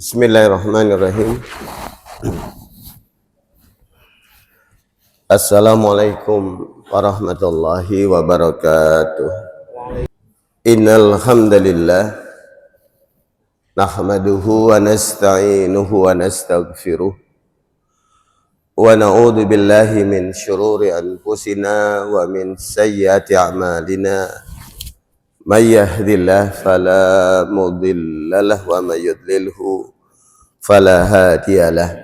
Bismillahirrahmanirrahim. Assalamualaikum warahmatullahi wabarakatuh. Innal hamdalillah nahmaduhu wa nasta'inuhu wa nastaghfiruh wa na'udzu billahi min syururi anfusina wa min sayyiati a'malina. May yahdihillahu fala mudilla lahu wa may yudlilhu fala hadiyalah.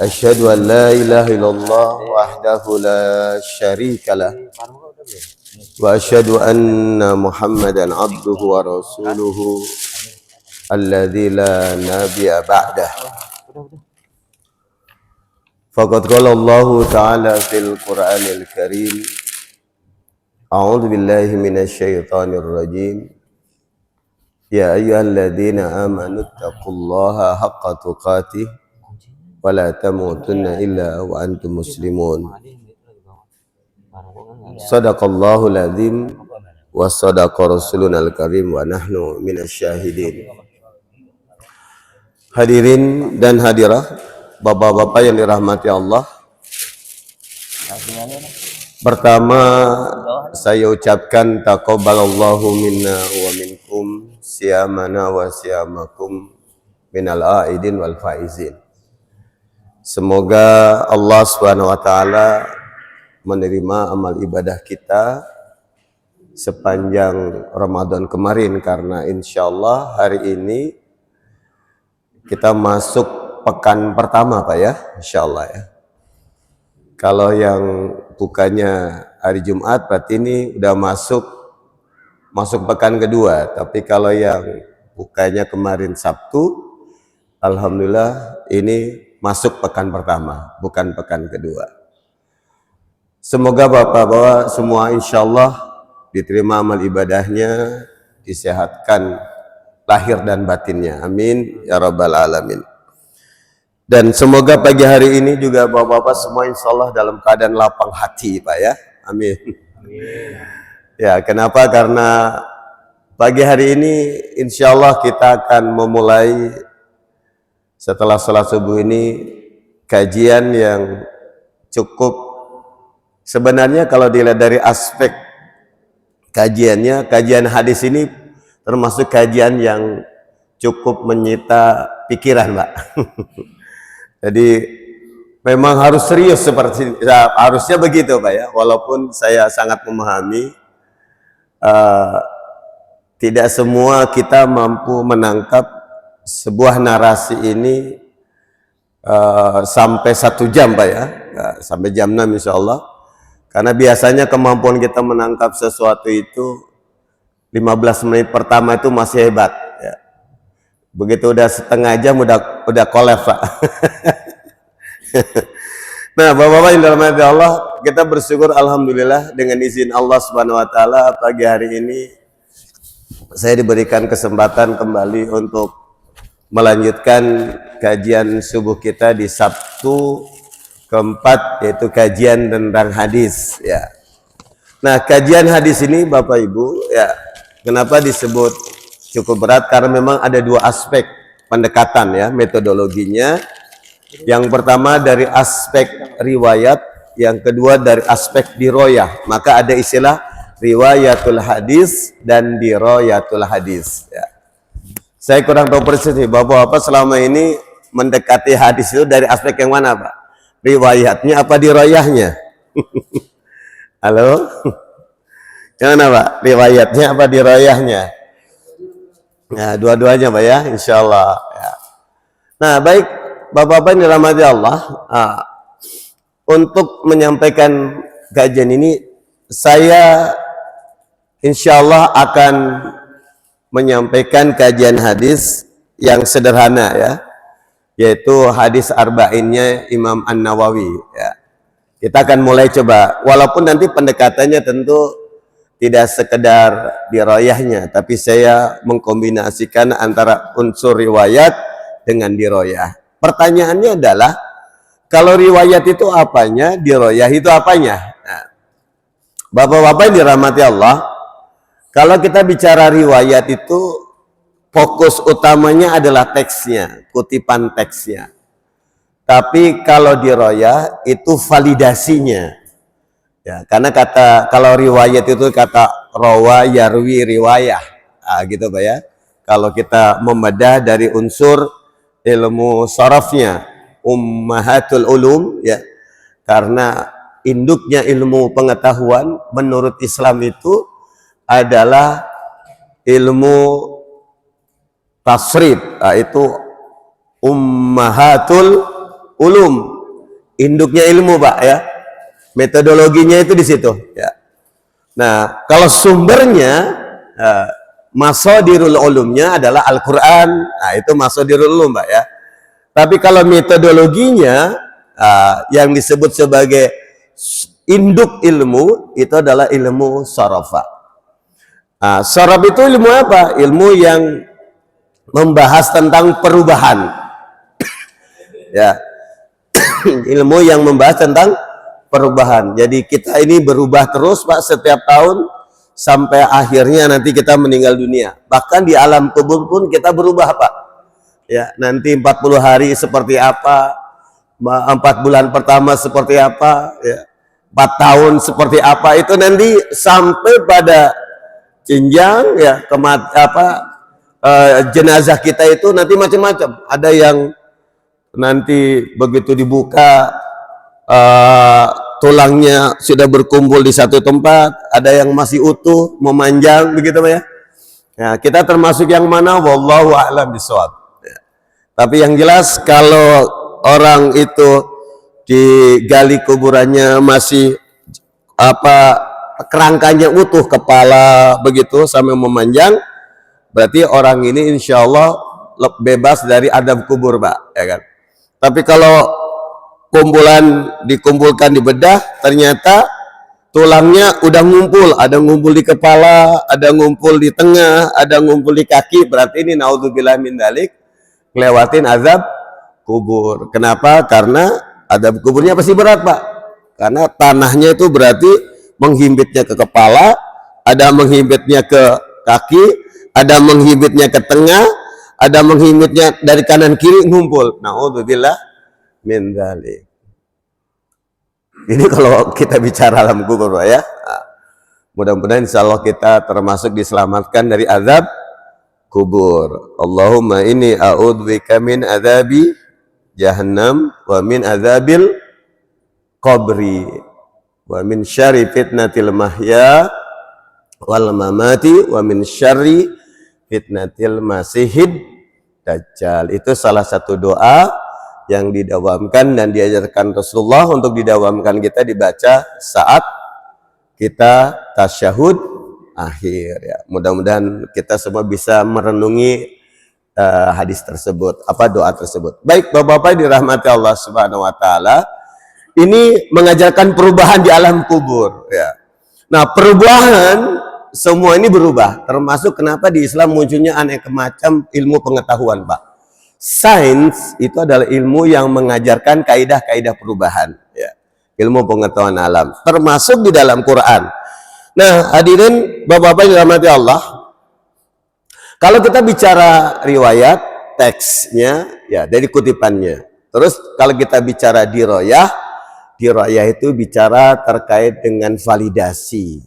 Asyhadu an la ilaha illallah wahdahu la syarikalah wa asyhadu anna Muhammadan abduhu wa rasuluhu alladzi la nabiyya ba'dah. Faqad qala Allah ta'ala fil Qur'anil Karim, a'udzu billahi minasy syaithanir rajim. Ya ayyuhalladzina amanu taqullaha haqqa tuqatih wa la tamutunna illa wa antum muslimun. Shadaqallahul adzim wa shadaqa rasulunal karim wa nahnu minasy syahidin. Hadirin dan hadirah, bapak-bapak yang dirahmati Allah. Pertama, saya ucapkan taqabbalallahu minna wa minkum siyamana wa siyamakum minal aidin wal faizin. Semoga Allah Subhanahu wa taala menerima amal ibadah kita sepanjang Ramadan kemarin, karena insyaallah hari ini kita masuk pekan pertama Pak ya, insyaallah ya. Kalau yang bukannya hari Jumat berarti ini udah masuk pekan kedua. Tapi kalau yang bukannya kemarin Sabtu, alhamdulillah ini masuk pekan pertama, bukan pekan kedua. Semoga bapak-bapak semua insyaallah diterima amal ibadahnya, disehatkan lahir dan batinnya. Amin ya rabbal alamin. Dan semoga pagi hari ini juga bapak-bapak semua insyaallah dalam keadaan lapang hati Pak ya. Amin. Amin. Ya, kenapa? Karena pagi hari ini insyaallah kita akan memulai setelah sholat subuh ini kajian yang cukup, sebenarnya kalau dilihat dari aspek kajiannya, kajian hadis ini termasuk kajian yang cukup menyita pikiran Pak. Jadi memang harus serius seperti harusnya begitu Pak ya. Walaupun saya sangat memahami tidak semua kita mampu menangkap sebuah narasi ini sampai 1 jam Pak ya, sampai jam 6 insyaallah. Karena biasanya kemampuan kita menangkap sesuatu itu 15 menit pertama itu masih hebat ya. Begitu udah setengah jam udah kolaps Pak. Nah, bapak-bapak yang dirahmati Allah, kita bersyukur alhamdulillah dengan izin Allah Subhanahu wa taala pagi hari ini saya diberikan kesempatan kembali untuk melanjutkan kajian subuh kita di Sabtu keempat, yaitu kajian tentang hadis ya. Nah, kajian hadis ini Bapak Ibu ya, kenapa disebut cukup berat? Karena memang ada 2 aspek pendekatan ya, metodologinya. Yang pertama dari aspek riwayat, yang kedua dari aspek diroyah. Maka ada istilah riwayatul hadis dan diroyatul hadis ya. Saya kurang tahu persis nih bapak-bapak selama ini mendekati hadis itu dari aspek yang mana Pak? Riwayatnya apa diroyahnya? Halo? Yang mana Pak? Riwayatnya apa diroyahnya? Nah, dua-duanya Pak ya, insyaallah ya. Nah, baik bapak-bapak yang dirahmati Allah, untuk menyampaikan kajian ini saya insyaallah akan menyampaikan kajian hadis yang sederhana ya, yaitu hadis arba'innya Imam An-Nawawi ya. Kita akan mulai coba, walaupun nanti pendekatannya tentu tidak sekedar diroyahnya, tapi saya mengkombinasikan antara unsur riwayat dengan diroyah. Pertanyaannya adalah, kalau riwayat itu apanya, diroyah itu apanya? Nah, bapak-bapak yang dirahmati Allah, kalau kita bicara riwayat itu fokus utamanya adalah teksnya, kutipan teksnya. Tapi kalau diroyah itu validasinya. Ya, karena kalau riwayat itu kata rawa yarwi riwayah. Gitu Pak ya. Kalau kita membedah dari unsur ilmu sarafnya, ummahatul ulum ya. Karena induknya ilmu pengetahuan menurut Islam itu adalah ilmu tasrif, itu ummahatul ulum, induknya ilmu Pak ya, metodologinya itu di situ ya. Nah kalau sumbernya masadirul ulumnya adalah Al-Quran, nah itu masadirul ulum Pak ya. Tapi kalau metodologinya yang disebut sebagai induk ilmu itu adalah ilmu sarafa. Saraf itu ilmu apa? Ilmu yang membahas tentang perubahan ya. Ilmu yang membahas tentang perubahan. Jadi kita ini berubah terus Pak setiap tahun sampai akhirnya nanti kita meninggal dunia. Bahkan di alam kubur pun kita berubah Pak ya. Nanti 40 hari seperti apa, 4 bulan pertama seperti apa ya, 4 tahun seperti apa, itu nanti sampai pada jenjang ya jenazah kita itu nanti macam-macam. Ada yang nanti begitu dibuka tulangnya sudah berkumpul di satu tempat, ada yang masih utuh memanjang begitu ya. Nah, kita termasuk yang mana? Wallahu a'lam bishawab. Ya. Tapi yang jelas kalau orang itu digali kuburannya masih kerangkanya utuh, kepala begitu sampai memanjang, berarti orang ini insya Allah bebas dari adab kubur Pak ya kan. Tapi kalau dikumpulkan di bedah, ternyata tulangnya udah ngumpul, ada ngumpul di kepala, ada ngumpul di tengah, ada ngumpul di kaki, berarti ini naudzubillah min dzalik, ngelewatin azab kubur. Kenapa? Karena azab kuburnya pasti berat Pak, karena tanahnya itu berarti menghimpitnya ke kepala, ada menghimpitnya ke kaki, ada menghimpitnya ke tengah, ada menghimpitnya dari kanan kiri ngumpul. Naudzubillah min dzalik. Ini kalau kita bicara alam kubur ya. Mudah-mudahan insyaallah kita termasuk diselamatkan dari azab kubur. Allahumma inni a'udzubika min adzabi jahannam wa min adzabil qabri wa min syarri fitnatil mahya wal mamati wa min syarri fitnatil masihid dajjal. Itu salah satu doa yang didawamkan dan diajarkan Rasulullah untuk didawamkan kita dibaca saat kita tasyahud akhir ya. Mudah-mudahan kita semua bisa merenungi hadis tersebut, doa tersebut. Baik Bapak-bapak dirahmati Allah Subhanahu wa taala. Ini mengajarkan perubahan di alam kubur ya. Nah, perubahan semua ini berubah, termasuk kenapa di Islam munculnya aneka macam ilmu pengetahuan Pak. Sains itu adalah ilmu yang mengajarkan kaidah-kaidah perubahan ya. Ilmu pengetahuan alam, termasuk di dalam Quran. Nah, hadirin Bapak-bapak yang dirahmati Allah, kalau kita bicara riwayat teksnya ya dari kutipannya. Terus kalau kita bicara diroyah itu bicara terkait dengan validasi.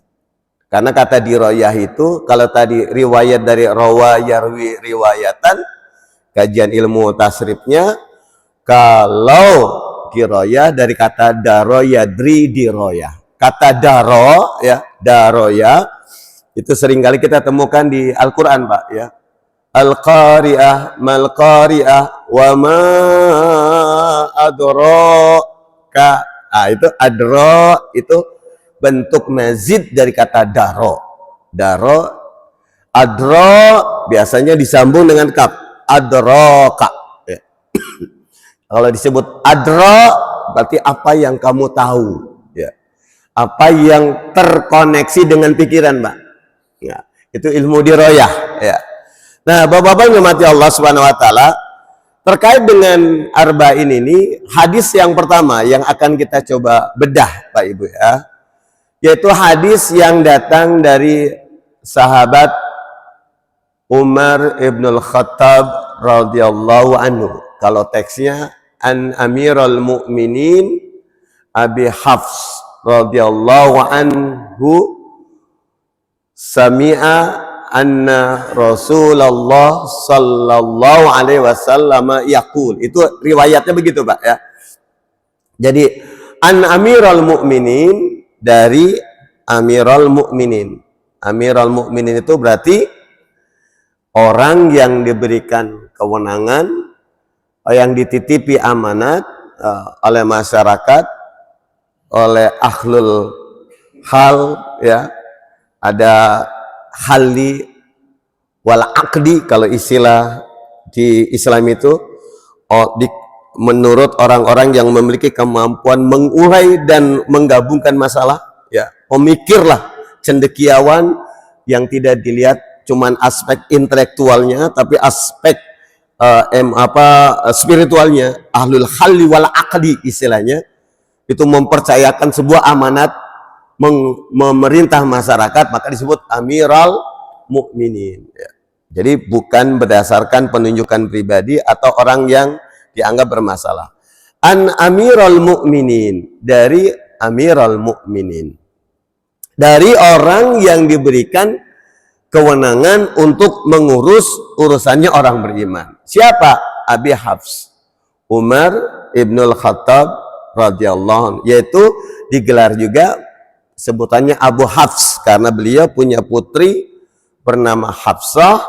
Karena kata diroyah itu, kalau tadi riwayat dari rawa yarwi riwayatan, kajian ilmu tasrifnya, kalau diroyah dari kata daro yadri diroyah. Kata daro ya, daroya itu seringkali kita temukan di Al-Quran Pak ya. Al-qari'ah mal qari'ah wa ma adraka. Itu adro itu bentuk mazid dari kata daro. Daro, adro biasanya disambung dengan kaf. Adroka. Ya. Kalau disebut adro berarti apa yang kamu tahu. Ya. Apa yang terkoneksi dengan pikiran Pak. Ya. Itu ilmu diroyah. Ya. Nah Bapak-bapak yang dirahmati Allah Subhanahu wa taala, terkait dengan arba'in ini, hadis yang pertama yang akan kita coba bedah Pak Ibu ya, yaitu hadis yang datang dari sahabat Umar ibn al-Khattab radhiyallahu anhu. Kalau teksnya an Amirul Mukminin Abi Hafs radhiyallahu anhu sami'a anna Rasulullah sallallahu alaihi wasallam yaqul. Itu riwayatnya begitu, Pak ya. Jadi an Amirul Mukminin, dari Amirul Mukminin. Amirul Mukminin itu berarti orang yang diberikan kewenangan, yang dititipi amanat oleh masyarakat, oleh ahlul hal ya. Ada hali wal aqdi kalau istilah di Islam itu, menurut orang-orang yang memiliki kemampuan mengurai dan menggabungkan masalah ya, pemikirlah, cendekiawan yang tidak dilihat cuman aspek intelektualnya tapi aspek spiritualnya, ahlul halli wal aqdi istilahnya, itu mempercayakan sebuah amanat memerintah masyarakat, maka disebut Amirul Mukminin ya. Jadi bukan berdasarkan penunjukan pribadi atau orang yang dianggap bermasalah. An Amirul Mukminin, dari Amirul Mukminin, dari orang yang diberikan kewenangan untuk mengurus urusannya orang beriman. Siapa? Abi Hafs, Umar ibnul Khattab radhiyallahu anhu, yaitu digelar juga sebutannya Abu Hafs karena beliau punya putri bernama Hafsah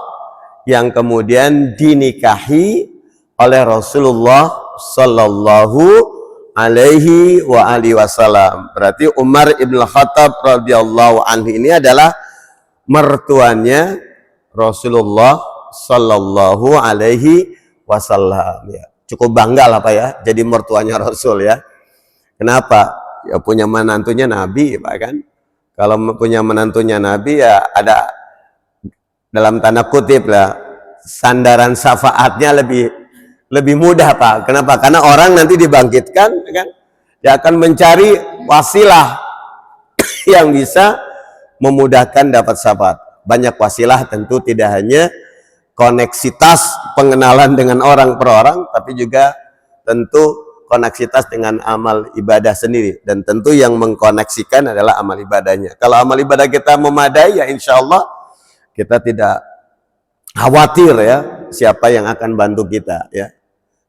yang kemudian dinikahi oleh Rasulullah sallallahu alaihi wa alihi wasallam. Berarti Umar ibn Khattab radhiyallahu anhu ini adalah mertuanya Rasulullah sallallahu alaihi wasallam ya. Cukup bangga lah Pak ya, jadi mertuanya Rasul ya. Kenapa? Ya punya menantunya Nabi Pak kan. Kalau punya menantunya Nabi ya ada dalam tanda kutip lah, sandaran syafaatnya lebih mudah Pak. Kenapa? Karena orang nanti dibangkitkan kan, dia akan mencari wasilah yang bisa memudahkan dapat syafaat. Banyak wasilah, tentu tidak hanya koneksitas pengenalan dengan orang per orang, tapi juga tentu koneksitas dengan amal ibadah sendiri, dan tentu yang mengkoneksikan adalah amal ibadahnya. Kalau amal ibadah kita memadai ya insya Allah kita tidak khawatir ya siapa yang akan bantu kita ya,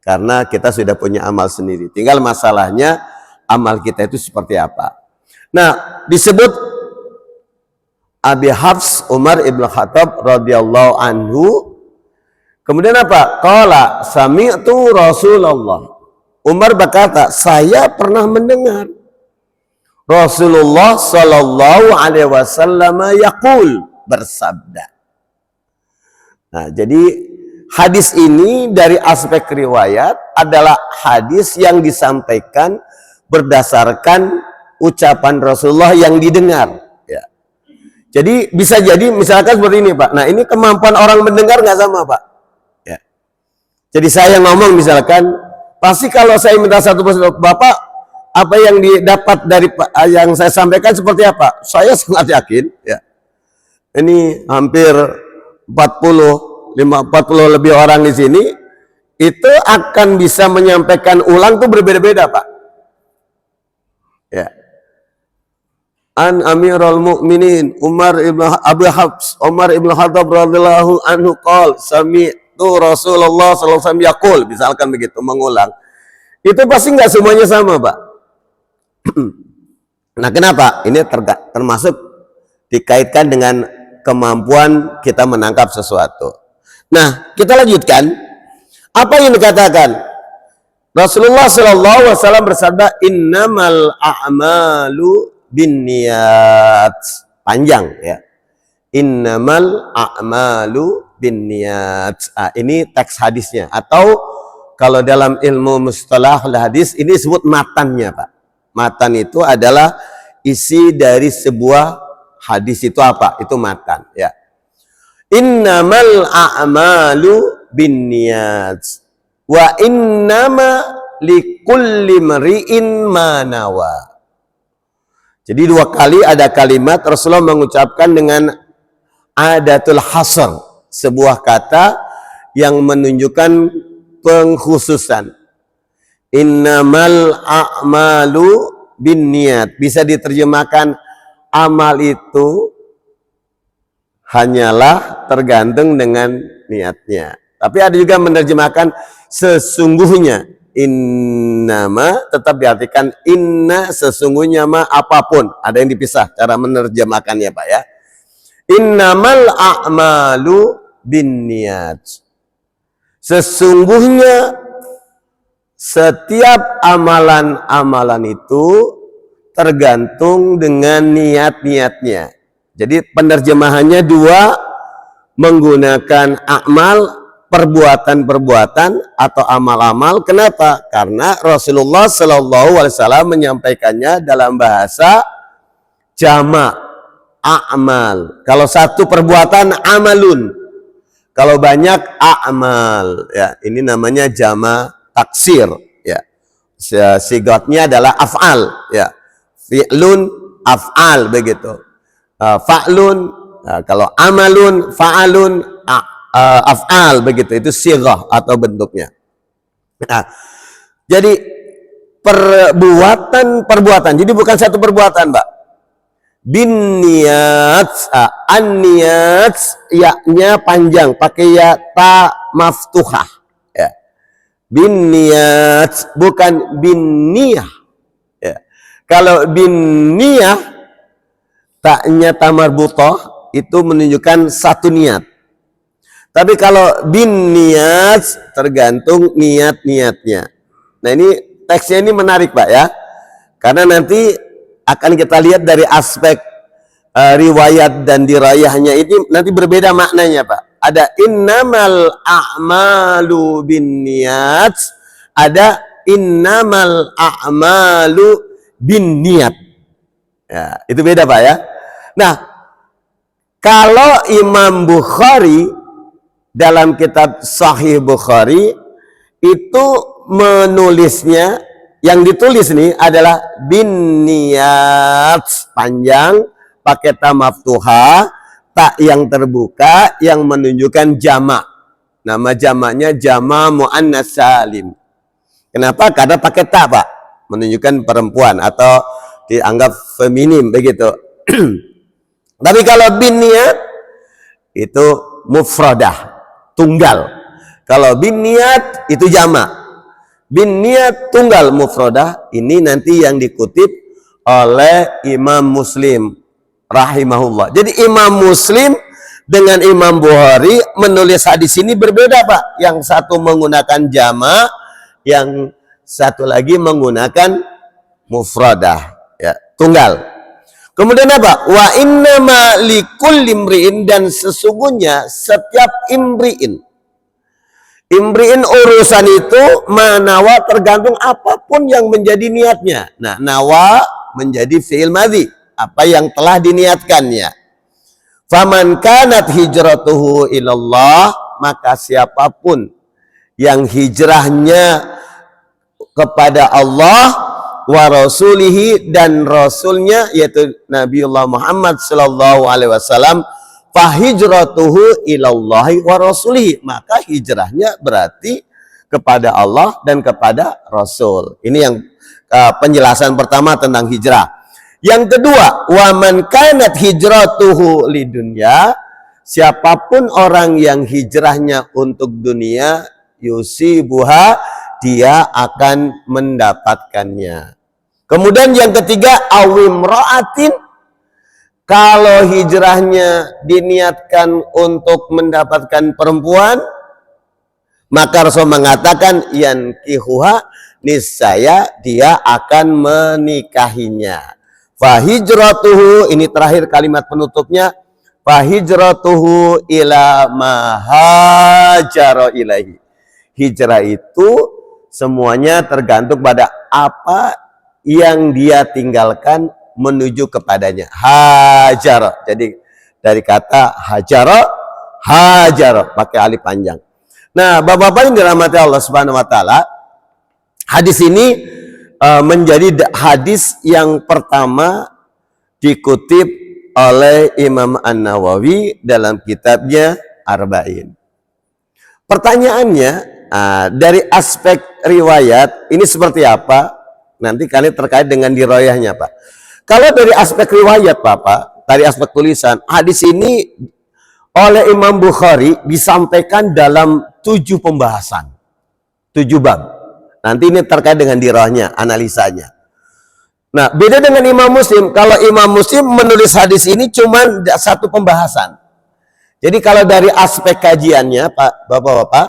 karena kita sudah punya amal sendiri. Tinggal masalahnya amal kita itu seperti apa. Nah, disebut Abi Hafs Umar ibn Khattab radhiyallahu anhu. Kemudian apa? Qala sami'tu Rasulullah. Umar berkata, saya pernah mendengar Rasulullah sallallahu alaihi wasallam yaqul, bersabda. Nah, jadi hadis ini dari aspek riwayat adalah hadis yang disampaikan berdasarkan ucapan Rasulullah yang didengar ya. Jadi bisa jadi misalkan seperti ini Pak. Nah, ini kemampuan orang mendengar nggak sama Pak ya. Jadi saya ngomong misalkan, pasti kalau saya minta satu persatu, Bapak apa yang didapat dari yang saya sampaikan seperti apa? Saya sangat yakin ya. Ini hampir 40 lebih orang di sini itu akan bisa menyampaikan ulang tuh berbeda-beda Pak. Ya. An Amirul Mukminin Umar ibn Abi Hafs Umar ibn Khattab radhiyallahu anhu qol sami'tu Rasulullah sallallahu alaihi wasallam yaqul, misalkan begitu mengulang. Itu pasti nggak semuanya sama Pak. Nah, kenapa? Ini termasuk dikaitkan dengan kemampuan kita menangkap sesuatu. Nah, kita lanjutkan. Apa yang dikatakan? Rasulullah sallallahu alaihi wasallam bersabda, "Innamal a'malu binniyat." Panjang ya. Innamal a'malu binniyat. Ini teks hadisnya, atau kalau dalam ilmu mustalah hadis ini disebut matannya Pak. Matan itu adalah isi dari sebuah hadis, itu apa? Itu matan ya. Innamal a'malu binniyat wa innama likulli mri'in ma nawa. Jadi dua kali ada kalimat Rasulullah mengucapkan dengan adatul hasr. sebuah kata yang menunjukkan pengkhususan. Innamal a'malu binniyat. Bisa diterjemahkan amal itu hanyalah tergantung dengan niatnya. Tapi ada juga menerjemahkan sesungguhnya. Innama tetap diartikan inna, sesungguhnya ma apapun. Ada yang dipisah cara menerjemahkannya Pak ya. Innamal a'malu binniyat. Sesungguhnya setiap amalan-amalan itu tergantung dengan niat-niatnya. Jadi penerjemahannya dua, menggunakan amal, perbuatan-perbuatan atau amal-amal. Kenapa? Karena Rasulullah SAW menyampaikannya dalam bahasa jamak, a'mal. Kalau satu perbuatan amalun, kalau banyak a'mal. Ya, ini namanya jamak taksir. Ya, sigatnya adalah af'al. Ya, fi'lun, af'al begitu. Fa'lun, kalau amalun, fa'alun, af'al begitu, itu sighah atau bentuknya. Nah, jadi perbuatan, jadi bukan satu perbuatan, Mbak. Bin niyat, an-niyat, ya-nya panjang, pakai ya ta maftuhah. Ya. Bin niyat, bukan bin niyah. Ya. Kalau bin niyah, taknya tamarbutah, itu menunjukkan satu niat. Tapi kalau bin niat, tergantung niat-niatnya. Nah ini teksnya ini menarik Pak ya. Karena nanti akan kita lihat dari aspek riwayat dan dirayahnya ini nanti berbeda maknanya Pak. Ada innamal a'malu bin niat, ada innamal a'malu bin niat. Ya, itu beda Pak ya. Nah, kalau Imam Bukhari dalam kitab Sahih Bukhari itu menulisnya, yang ditulis nih adalah bin niyat, panjang, pakai ta maftuha, tak yang terbuka yang menunjukkan jamak. Nama jamaknya jama' muannas salim. Kenapa? Karena pakai ta Pak, menunjukkan perempuan atau dianggap feminim begitu. Tapi kalau bin niyat itu mufradah, tunggal. Kalau bin niyat itu jamak. Bin niyat tunggal mufradah, ini nanti yang dikutip oleh Imam Muslim rahimahullah. Jadi Imam Muslim dengan Imam Bukhari menulis hadis ini berbeda Pak. Yang satu menggunakan jamak, yang satu lagi menggunakan mufradah, ya, tunggal. Kemudian apa? Wa innama likulli imri'in, dan sesungguhnya setiap imri'in. Imri'in urusan itu manawa, tergantung apapun yang menjadi niatnya. Nah, nawa menjadi fi'il madhi, apa yang telah diniatkannya. Faman kanat hijratuhu ilallah, maka siapapun yang hijrahnya kepada Allah wa rasulihi, dan rasulnya yaitu Nabiullah Muhammad sallallahu alaihi wasallam, fa hijratuhu ilallahi wa rasulihi, maka hijrahnya berarti kepada Allah dan kepada Rasul. Ini yang penjelasan pertama tentang hijrah. Yang kedua, wa man kanat hijratuhu lidunya, siapapun orang yang hijrahnya untuk dunia, yusibuha, dia akan mendapatkannya. Kemudian yang ketiga, awimra'atin, kalau hijrahnya diniatkan untuk mendapatkan perempuan, maka Rasul mengatakan yankihuha, niscaya dia akan menikahinya. Fahijratuhu, ini terakhir kalimat penutupnya, fahijratuhu ila mahajara ilahi. Hijrah itu semuanya tergantung pada apa yang dia tinggalkan menuju kepadanya. Hajar. Jadi dari kata hajar pakai alif panjang. Nah, Bapak-bapak yang dirahmati Allah Subhanahu wa taala, hadis ini menjadi hadis yang pertama dikutip oleh Imam An-Nawawi dalam kitabnya arba'in. Pertanyaannya, dari aspek riwayat ini seperti apa? Nanti kalian terkait dengan diroyahnya, Pak. Kalau dari aspek riwayat, Pak, dari aspek tulisan, hadis ini oleh Imam Bukhari disampaikan dalam 7 pembahasan, 7 bab. Nanti ini terkait dengan dirohnya, analisanya. Nah, beda dengan Imam Muslim. Kalau Imam Muslim menulis hadis ini cuma 1 pembahasan. Jadi kalau dari aspek kajiannya, Pak, Bapak-bapak,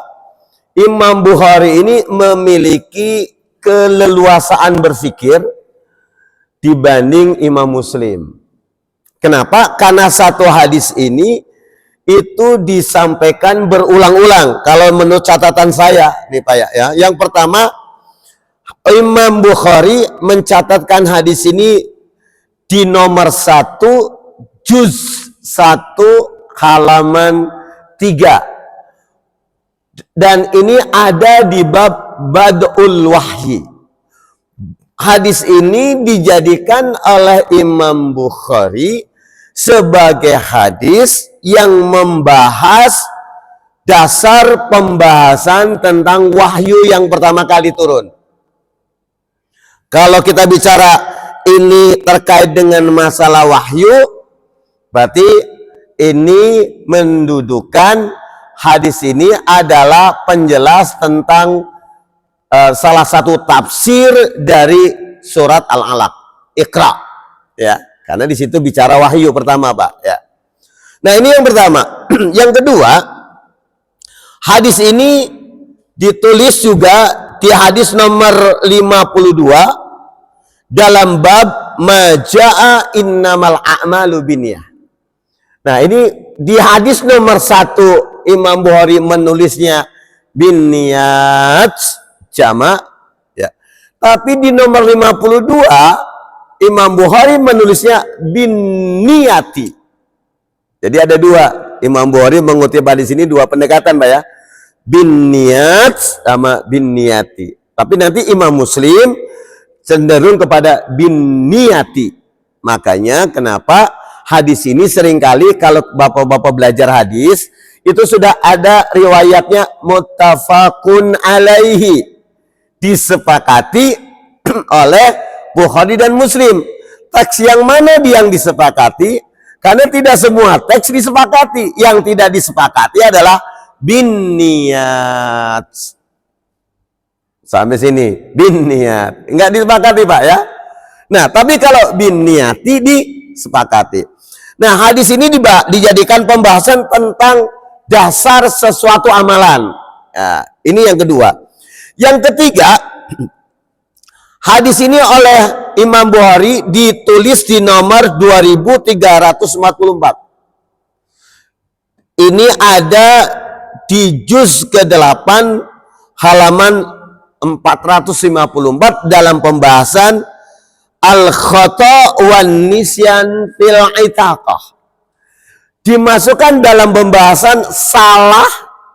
Imam Bukhari ini memiliki keleluasaan berpikir dibanding Imam Muslim. Kenapa? Karena satu hadis ini itu disampaikan berulang-ulang. Kalau menurut catatan saya, nih Pak ya. Yang pertama, Imam Bukhari mencatatkan hadis ini di nomor 1, juz 1, halaman 3. Dan ini ada di bab Bad'ul Wahyi. Hadis ini dijadikan oleh Imam Bukhari sebagai hadis yang membahas dasar pembahasan tentang wahyu yang pertama kali turun. Kalau kita bicara ini terkait dengan masalah wahyu, berarti ini mendudukan hadis ini adalah penjelas tentang salah satu tafsir dari surat Al-Alaq, Iqra, ya, karena di situ bicara wahyu pertama, Pak, ya. Nah, ini yang pertama. Yang kedua, hadis ini ditulis juga di hadis nomor 52 dalam bab Maja'a innamal a'malu binniyah. Nah, ini di hadis nomor 1 Imam Bukhari menulisnya binniyat jamak, ya. Tapi di nomor 52 Imam Bukhari menulisnya binniyati. Jadi ada 2. Imam Bukhari mengutip hadis ini 2 pendekatan, Pak ya. Binniyat sama binniyati. Tapi nanti Imam Muslim cenderung kepada binniyati. Makanya kenapa hadis ini seringkali kalau bapak-bapak belajar hadis itu sudah ada riwayatnya muttafaqun alaihi, disepakati oleh Bukhari dan Muslim. Teks yang mana yang disepakati? Karena tidak semua teks disepakati. Yang tidak disepakati adalah binniyat. Sampai sini, binniyat. Enggak disepakati, Pak ya. Nah, tapi kalau binniyati disepakati. Nah, hadis ini dijadikan pembahasan tentang dasar sesuatu amalan. Nah, ini yang kedua. Yang ketiga, hadis ini oleh Imam Bukhari ditulis di nomor 2344. Ini ada di juz ke-8 halaman 454 dalam pembahasan al-khata' wan nisyan fil itaqah. Dimasukkan dalam pembahasan salah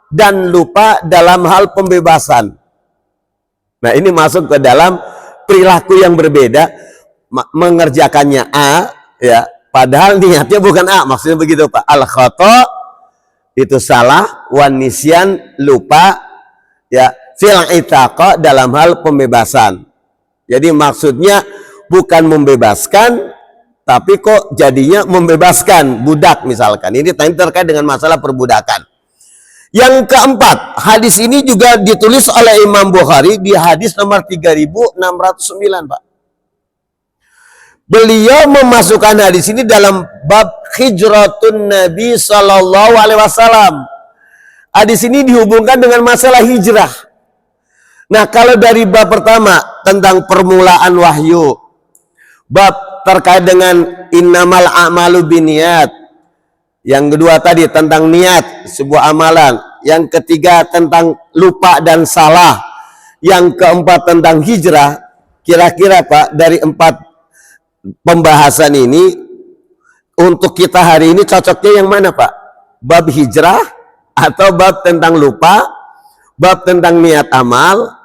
dan lupa dalam hal pembebasan. Nah, ini masuk ke dalam perilaku yang berbeda, mengerjakannya A, ya, padahal niatnya bukan A, maksudnya begitu, Pak. Al-khata' itu salah, wan nisyan lupa, ya, fil itaqah dalam hal pembebasan. Jadi maksudnya bukan membebaskan, tapi kok jadinya membebaskan budak misalkan. Ini terkait dengan masalah perbudakan. Yang keempat, hadis ini juga ditulis oleh Imam Bukhari di hadis nomor 3609, Pak. Beliau memasukkan hadis ini dalam bab hijratun Nabi Sallallahu Alaihi Wasallam. Hadis ini dihubungkan dengan masalah hijrah. Nah, kalau dari bab pertama tentang permulaan wahyu, bab terkait dengan innamal a'malu binniyat, yang kedua tadi tentang niat sebuah amalan, yang ketiga tentang lupa dan salah, yang keempat tentang hijrah. Kira-kira, Pak, dari 4 pembahasan ini untuk kita hari ini cocoknya yang mana, Pak? Bab hijrah atau bab tentang lupa, bab tentang niat amal,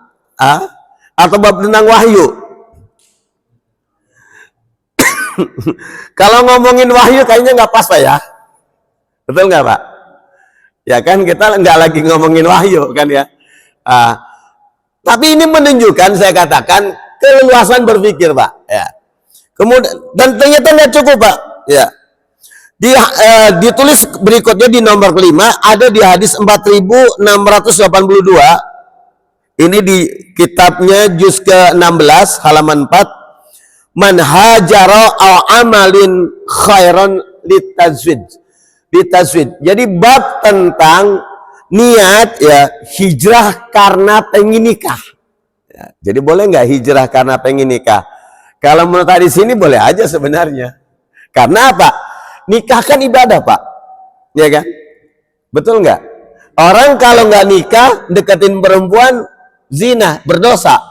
atau bab tentang wahyu? Kalau ngomongin wahyu kayaknya nggak pas, Pak ya. Betul nggak, Pak? Ya kan, kita nggak lagi ngomongin wahyu kan ya. Tapi ini menunjukkan, saya katakan, keleluasan berpikir, Pak. Ya. Kemudian, dan ternyata nggak cukup, Pak. Ya. Ditulis berikutnya di nomor 5, ada di hadis 4682. Ini di kitabnya juz ke-16 halaman 4. Man hajara au amalin khairan litazwid. Jadi bab tentang niat ya hijrah karena pengen nikah. Ya, jadi boleh nggak hijrah karena pengen nikah? Kalau menurut hadis ini boleh aja sebenarnya. Karena apa? Nikah kan ibadah, Pak. Ya kan? Betul nggak? Orang kalau nggak nikah, deketin perempuan, zina, berdosa.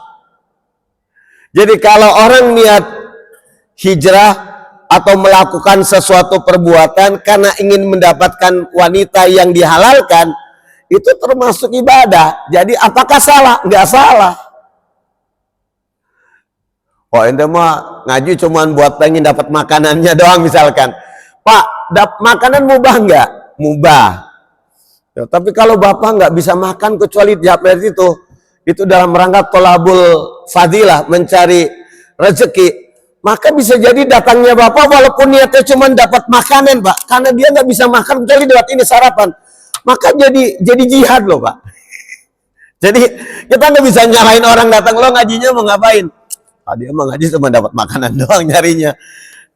Jadi kalau orang niat hijrah atau melakukan sesuatu perbuatan karena ingin mendapatkan wanita yang dihalalkan, itu termasuk ibadah. Jadi apakah salah? Nggak salah. Oh, ente mah ngaji cuman buat pengen dapat makanannya doang misalkan. Pak, makanan mubah nggak? Mubah. Ya, tapi kalau bapak nggak bisa makan kecuali di itu dalam rangka tolabul fadilah, mencari rezeki, maka bisa jadi datangnya bapak walaupun niatnya cuma dapat makanan, Pak, karena dia nggak bisa makan kecuali lewat ini sarapan, maka jadi jihad loh, Pak. Jadi kita nggak bisa nyalain orang datang, lo ngajinya mau ngapain? Dia mau ngaji cuma dapat makanan doang nyarinya.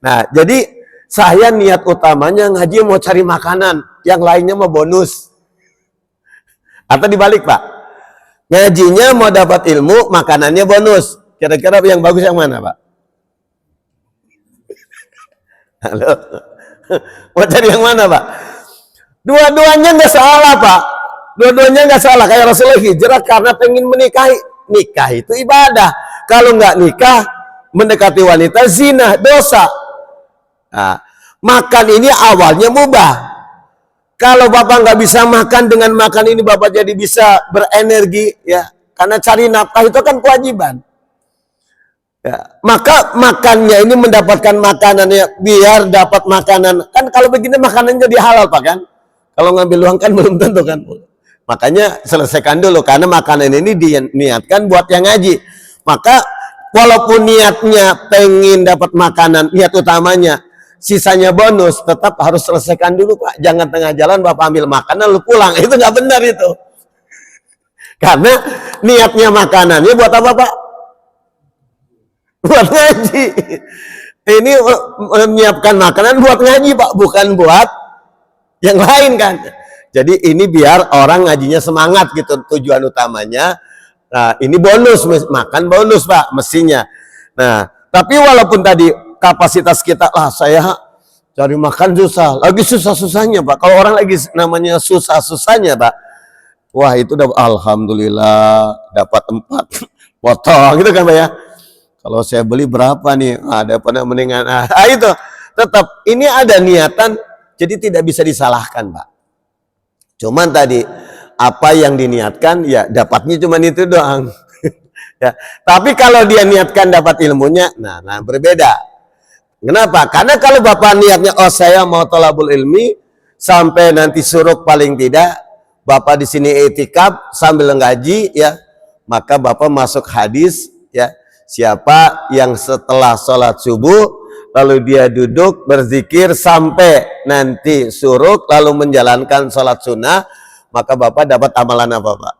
Nah, jadi saya niat utamanya ngaji mau cari makanan, yang lainnya mau bonus. Atau dibalik, Pak. Ngajinya mau dapat ilmu, makanannya bonus. Kira-kira yang bagus yang mana, Pak? Halo? Mau cari yang mana, Pak? Dua-duanya nggak salah, Pak. Dua-duanya nggak salah. Kayak Rasulullah hijrah karena pengen menikahi. Nikah itu ibadah. Kalau nggak nikah, mendekati wanita, zina, dosa. Nah, makan ini awalnya mubah. Kalau bapak nggak bisa makan, dengan makan ini bapak jadi bisa berenergi, ya, karena cari nafkah itu kan kewajiban. Ya, maka makannya ini mendapatkan makanannya biar dapat makanan. Kan kalau begini makanannya jadi halal, Pak, kan? Kalau ngambil uang kan belum tentu kan. Makanya selesaikan dulu, karena makanan ini diniatkan buat yang ngaji. Maka walaupun niatnya pengen dapat makanan, niat utamanya, sisanya bonus, tetap harus selesaikan dulu, Pak. Jangan tengah jalan bapak ambil makanan lalu pulang, itu nggak benar itu. Karena niatnya makanannya buat apa, Pak? Buat ngaji. Ini menyiapkan makanan buat ngaji, Pak, bukan buat yang lain kan. Jadi ini biar orang ngajinya semangat gitu, tujuan utamanya. Nah, ini bonus, makan bonus, Pak, mestinya. Nah, tapi walaupun tadi kapasitas kita, saya cari makan susah, lagi susah-susahnya, Pak. Kalau orang lagi namanya susah-susahnya, Pak, wah itu udah alhamdulillah dapat 4 potong gitu kan, Pak ya. Kalau saya beli berapa nih? Ada pada mendingan. Itu tetap ini ada niatan, jadi tidak bisa disalahkan, Pak. Cuman tadi apa yang diniatkan ya dapatnya cuman itu doang. Ya. Tapi kalau dia niatkan dapat ilmunya, nah berbeda. Kenapa? Karena kalau bapak niatnya, oh saya mau tolabul ilmi sampai nanti suruk paling tidak, bapak di sini etikaf sambil ngaji, ya, maka bapak masuk hadis, ya, siapa yang setelah sholat subuh lalu dia duduk berzikir sampai nanti suruk lalu menjalankan sholat sunnah, maka bapak dapat amalan apa, Pak?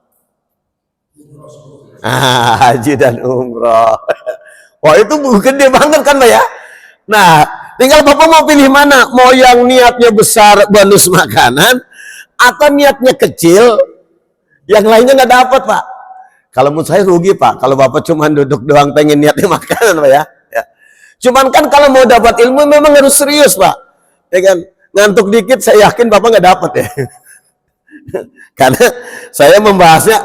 Haji dan umroh. Wah itu gede banget kan, Pak ya? Nah tinggal bapak mau pilih mana, mau yang niatnya besar bonus makanan atau niatnya kecil yang lainnya nggak dapat, Pak. Kalau menurut saya rugi, Pak, kalau bapak cuma duduk doang pengen niatnya makanan, Pak ya. Cuman kan kalau mau dapat ilmu memang harus serius, Pak. Ya kan? Ngantuk dikit saya yakin bapak nggak dapat ya. Karena saya membahasnya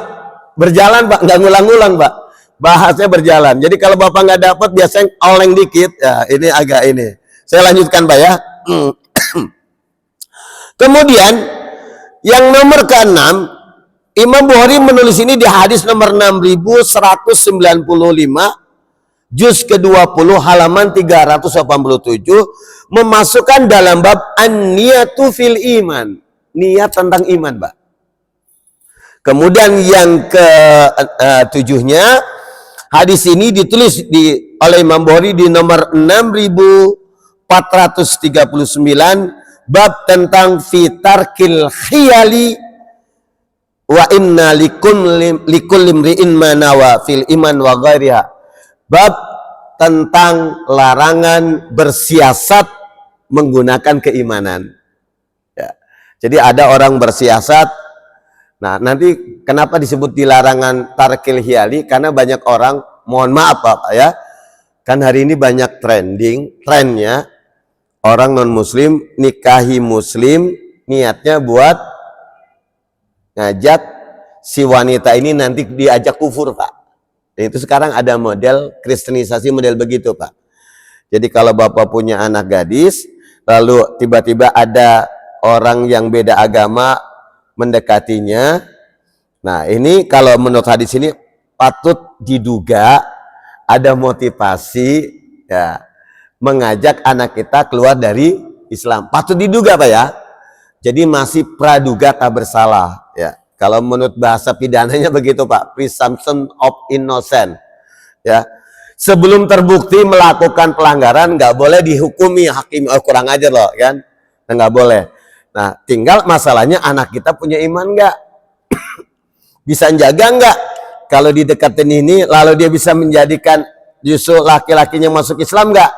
berjalan, Pak, nggak ngulang-ngulang, Pak. Bahasnya berjalan. Jadi kalau bapak nggak dapat biasanya oleng dikit. Ya, ini agak ini. Saya lanjutkan, Pak ya. Kemudian yang nomor ke-6, Imam Bukhari menulis ini di hadis nomor 6195, juz ke-20 halaman 387, memasukkan dalam bab an-niyatu fil iman. niat tentang iman, Pak. Kemudian yang ke tujuhnya, hadis ini ditulis oleh Imam Bukhari di nomor 6439, bab tentang fitarkil khiyali wa inna likulli imri'in ma nawa fil iman wa ghairiha. Bab tentang larangan bersiasat menggunakan keimanan. Ya. Jadi ada orang bersiasat. Nah, nanti kenapa disebut dilarangan tarkil hiyali? Karena banyak orang, mohon maaf Pak ya, kan hari ini banyak trennya orang non muslim nikahi muslim, niatnya buat ngajak si wanita ini nanti diajak kufur, Pak. Dan itu sekarang ada model kristenisasi model begitu, Pak. Jadi kalau Bapak punya anak gadis, lalu tiba-tiba ada orang yang beda agama mendekatinya. Nah, ini kalau menurut hadis ini patut diduga ada motivasi ya mengajak anak kita keluar dari Islam. Patut diduga, Pak ya. Jadi masih praduga tak bersalah ya. Kalau menurut bahasa pidananya begitu, Pak, presumption of innocent. Ya. Sebelum terbukti melakukan pelanggaran nggak boleh dihukumi hakim, kurang ajar loh kan. Nggak boleh. Nah, tinggal masalahnya anak kita punya iman nggak? Bisa jaga nggak? Kalau didekatin ini, lalu dia bisa menjadikan justru laki-lakinya masuk Islam nggak?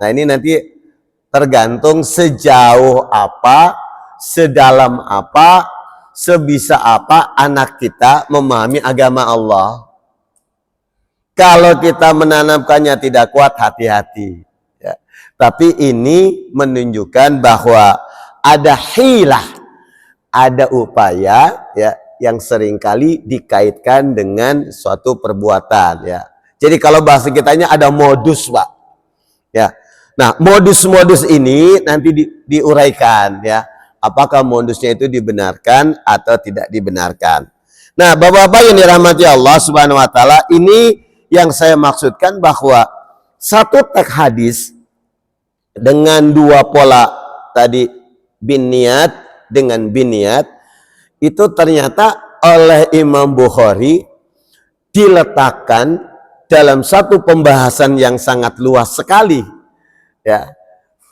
Nah, ini nanti tergantung sejauh apa, sedalam apa, sebisa apa anak kita memahami agama Allah. Kalau kita menanamkannya tidak kuat, hati-hati. Ya. Tapi ini menunjukkan bahwa ada hilah, ada upaya ya yang seringkali dikaitkan dengan suatu perbuatan ya. Jadi kalau bahasa kitanya ada modus, Pak. Ya. Nah, modus-modus ini nanti diuraikan ya. Apakah modusnya itu dibenarkan atau tidak dibenarkan. Nah, Bapak-bapak yang dirahmati Allah Subhanahu wa taala, ini yang saya maksudkan bahwa satu teks hadis dengan dua pola tadi biniat dengan biniat itu ternyata oleh Imam Bukhari diletakkan dalam satu pembahasan yang sangat luas sekali ya.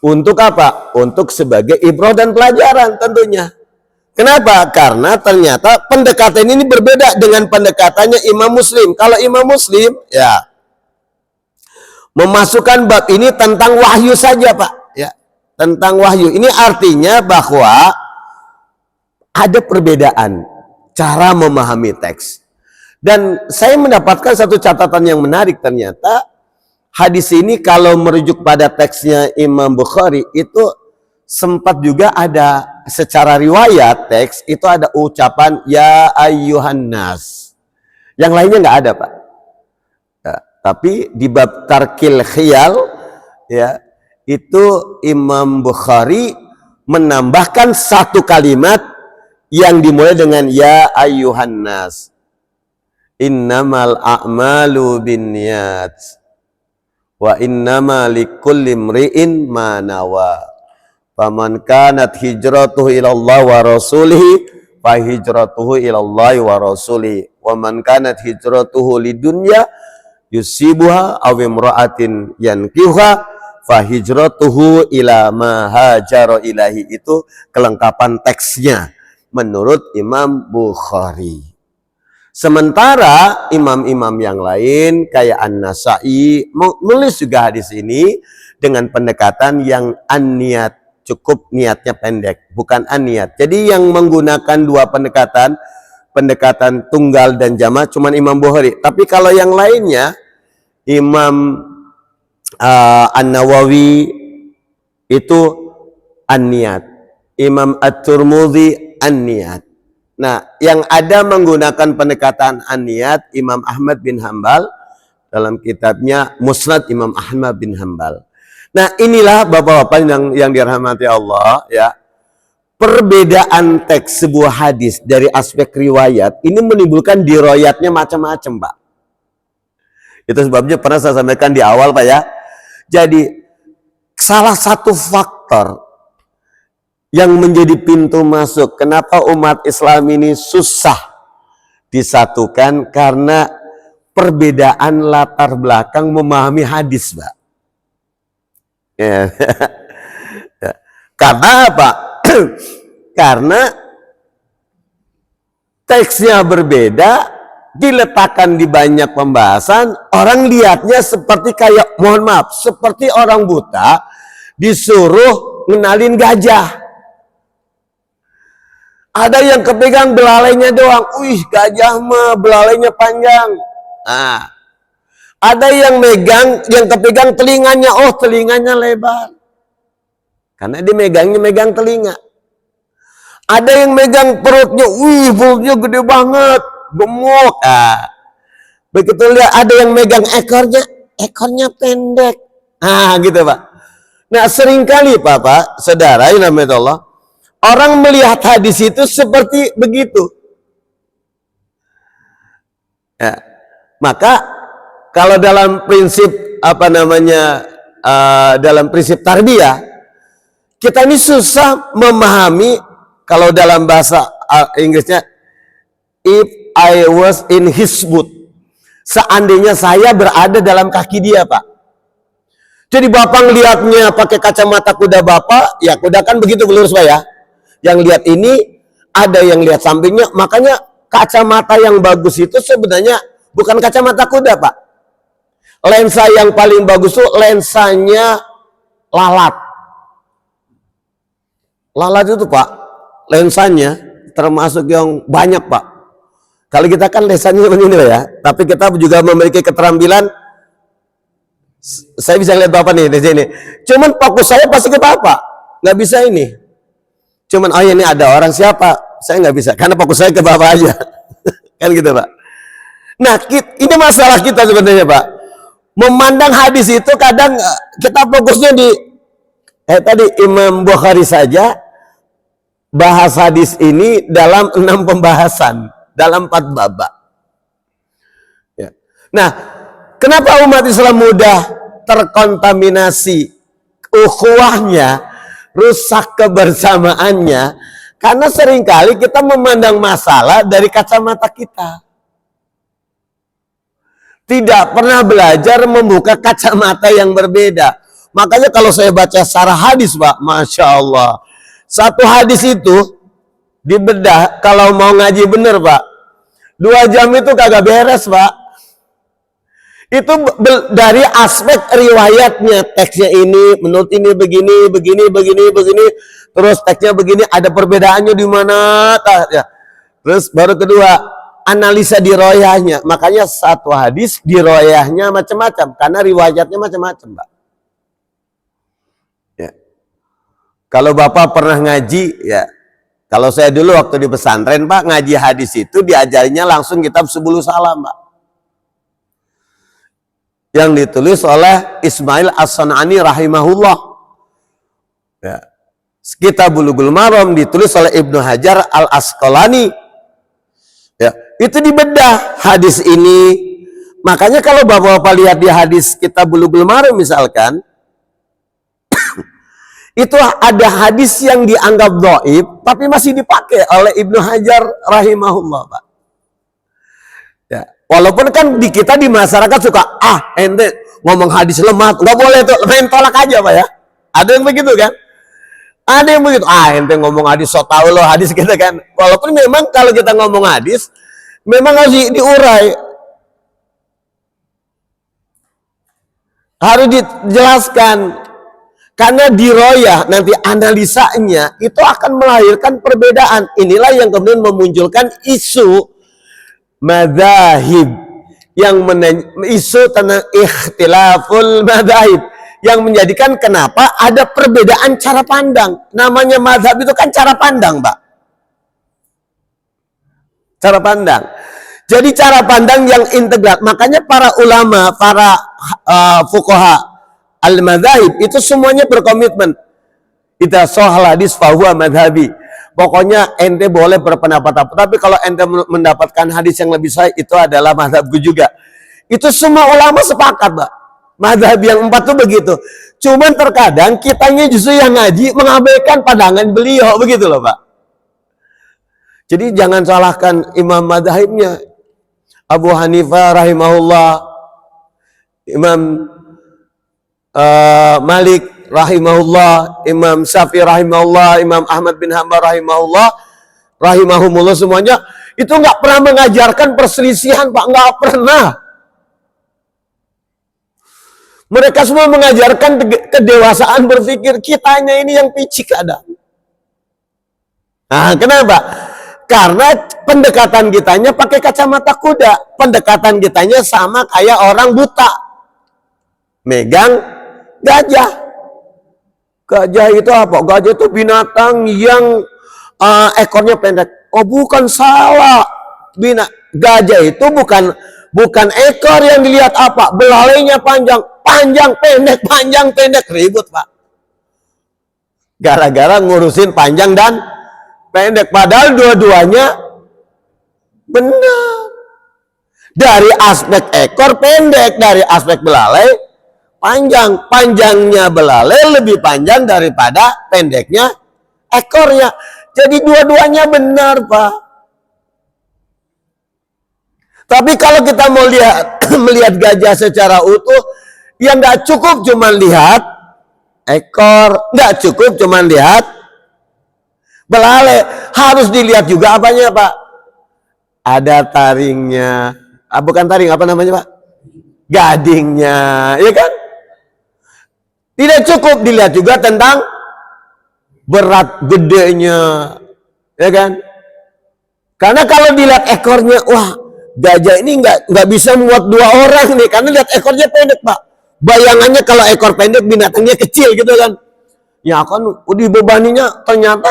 Untuk apa? Untuk sebagai ibrah dan pelajaran tentunya. Kenapa? Karena ternyata pendekatan ini berbeda dengan pendekatannya Imam Muslim. Kalau Imam Muslim ya memasukkan bab ini tentang wahyu saja, Pak, ya. Tentang wahyu. Ini artinya bahwa ada perbedaan cara memahami teks. Dan saya mendapatkan satu catatan yang menarik, ternyata hadis ini kalau merujuk pada teksnya Imam Bukhari itu sempat juga ada secara riwayat teks itu ada ucapan ya ayyuhan nas. Yang lainnya nggak ada, Pak. Ya, tapi di bab tarkil khiyal ya itu Imam Bukhari menambahkan satu kalimat yang dimulai dengan ya ayyuhan nas. Innamal a'malu binniyat wa innama likulli imri'in ma nawa. Faman kanat hijratuhu ilallah wa rasulihi fa hijratuhu ilallah wa rasulihi wa man kanat hijratuhu lidunya yusibuha aw imra'atin yankihuha fa hijratuhu ila ma hajara ilahi. Itu kelengkapan teksnya menurut Imam Bukhari. Sementara imam-imam yang lain kayak An-Nasa'i menulis juga hadis ini dengan pendekatan yang an-niyat, cukup niatnya pendek, bukan an-niyat. Jadi yang menggunakan dua pendekatan tunggal dan jama' cuman Imam Bukhari. Tapi kalau yang lainnya Imam An-Nawawi itu an-niyat, Imam At-Tirmidzi an-niyat. Nah, yang ada menggunakan pendekatan an-niyat Imam Ahmad bin Hambal dalam kitabnya Musnad Imam Ahmad bin Hambal. Nah, inilah Bapak-bapak yang dirahmati Allah ya. Perbedaan teks sebuah hadis dari aspek riwayat ini menimbulkan diroyatnya macam-macam, Pak. Itu sebabnya pernah saya sampaikan di awal, Pak ya. Jadi salah satu faktor yang menjadi pintu masuk. Kenapa umat Islam ini susah disatukan? Karena perbedaan latar belakang memahami hadis, Pak. Ya. Karena apa? Karena teksnya berbeda, diletakkan di banyak pembahasan, orang lihatnya seperti kayak, mohon maaf, seperti orang buta disuruh ngenalin gajah. Ada yang kepegang belalainya doang, wih gajah mah belalainya panjang. Nah, ada yang kepegang telinganya, oh telinganya lebar. Karena dia megang telinga. Ada yang megang perutnya, wih perutnya gede banget, gemuk. Nah, begitu lihat ada yang megang ekornya pendek. Nah, gitu Pak. Nah, seringkali Pak, saudara yang namanya Allah, orang melihat hadis itu seperti begitu. Ya, maka kalau dalam prinsip dalam prinsip tarbiyah, kita ini susah memahami. Kalau dalam bahasa Inggrisnya, if I was in his boot, seandainya saya berada dalam kaki dia, Pak. Jadi Bapak ngelihatnya pakai kacamata kuda Bapak, ya kuda kan begitu lurus Pak ya. Yang lihat ini, ada yang lihat sampingnya, makanya kacamata yang bagus itu sebenarnya bukan kacamata kuda, Pak. Lensa yang paling bagus itu lensanya lalat. Lalat itu Pak, lensanya termasuk yang banyak Pak. Kalau kita kan lensanya begini ya, tapi kita juga memiliki keterampilan. Saya bisa lihat Bapak nih di sini. Cuman fokus saya pasti ke Bapak, nggak bisa ini. Cuman oh ini ada orang siapa, saya nggak bisa, karena fokus saya ke Bapak aja. Kan gitu Pak. Nah ini masalah kita sebenarnya Pak. Memandang hadis itu kadang kita fokusnya di tadi Imam Bukhari saja. Bahas hadis ini dalam 6 pembahasan, dalam 4 bab. Ya. Nah, kenapa umat Islam mudah terkontaminasi ukhuwahnya, rusak kebersamaannya? Karena seringkali kita memandang masalah dari kacamata kita. Tidak pernah belajar membuka kacamata yang berbeda. Makanya kalau saya baca syarah hadis, Pak, Masya Allah. Satu hadis itu dibedah kalau mau ngaji bener Pak, 2 jam itu kagak beres Pak. Itu dari aspek riwayatnya, teksnya ini menurut ini begini, terus teksnya begini, ada perbedaannya di mana, ya. Terus baru kedua analisa di riwayatnya. Makanya satu hadis di riwayatnya macam-macam karena riwayatnya macam-macam Pak. Kalau Bapak pernah ngaji, ya, kalau saya dulu waktu di pesantren, Pak, ngaji hadis itu diajarinya langsung kitab 10 salam, Pak. Yang ditulis oleh Ismail As-San'ani rahimahullah. Ya. Kitab Bulughul Maram ditulis oleh Ibnu Hajar Al-Asqalani. Ya, itu dibedah hadis ini. Makanya kalau Bapak-bapak lihat di hadis Kitab Bulughul Maram misalkan, itu ada hadis yang dianggap dhaif tapi masih dipakai oleh Ibnu Hajar rahimahullah Pak. Ya, walaupun kan di kita di masyarakat suka ente ngomong hadis lemah, nggak boleh tuh, main tolak aja Pak ya. Ada yang begitu kan? Ada yang begitu. Ente ngomong hadis so tau loh hadis kita kan. Walaupun memang kalau kita ngomong hadis memang harus diurai. Harus dijelaskan. Karena diroyah nanti analisanya itu akan melahirkan perbedaan. Inilah yang kemudian memunculkan isu madzahib, yang isu tentang ikhtilaful madzahib, yang menjadikan kenapa ada perbedaan cara pandang. Namanya mazhab itu kan cara pandang, Pak. Cara pandang. Jadi cara pandang yang integral. Makanya para ulama, para fuqaha al-madzahib itu semuanya berkomitmen. Idza shahal hadis fahuwa madhabi. Pokoknya ente boleh berpendapat apa, tapi kalau ente mendapatkan hadis yang lebih sahih itu adalah mazhabku juga. Itu semua ulama sepakat, Pak. Mazhab yang 4 itu begitu. Cuman terkadang kitanya justru yang ngaji mengabaikan pandangan beliau, begitu loh Pak. Jadi jangan salahkan imam madzhabnya. Abu Hanifah rahimahullah, Imam Malik rahimahullah, Imam Syafi'i rahimahullah, Imam Ahmad bin Hanbal rahimahumullah semuanya itu nggak pernah mengajarkan perselisihan Pak, nggak pernah. Mereka semua mengajarkan kedewasaan berpikir. Kitanya ini yang picik ada. Nah, kenapa? Karena pendekatan kitanya pakai kacamata kuda. Pendekatan kitanya sama kayak orang buta. Megang gajah. Gajah itu apa? Gajah itu binatang yang ekornya pendek. Oh, bukan, salah. Gajah itu bukan ekor yang dilihat apa? Belalainya panjang pendek, ribut Pak. Gara-gara ngurusin panjang dan pendek, padahal dua-duanya benar. Dari aspek ekor pendek, dari aspek belalai panjang. Panjangnya belalai lebih panjang daripada pendeknya ekornya. Jadi dua-duanya benar Pak. Tapi kalau kita mau melihat gajah secara utuh, ya nggak cukup cuma lihat ekor, nggak cukup cuma lihat belalai, harus dilihat juga apanya Pak. Ada taringnya, bukan taring, apa namanya Pak? Gadingnya, ya kan? Tidak cukup dilihat juga tentang berat gedenya, ya kan? Karena kalau dilihat ekornya, wah, gajah ini nggak bisa muat 2 orang nih, karena lihat ekornya pendek Pak. Bayangannya kalau ekor pendek binatangnya kecil gitu kan. Ya kan dibebaninya ternyata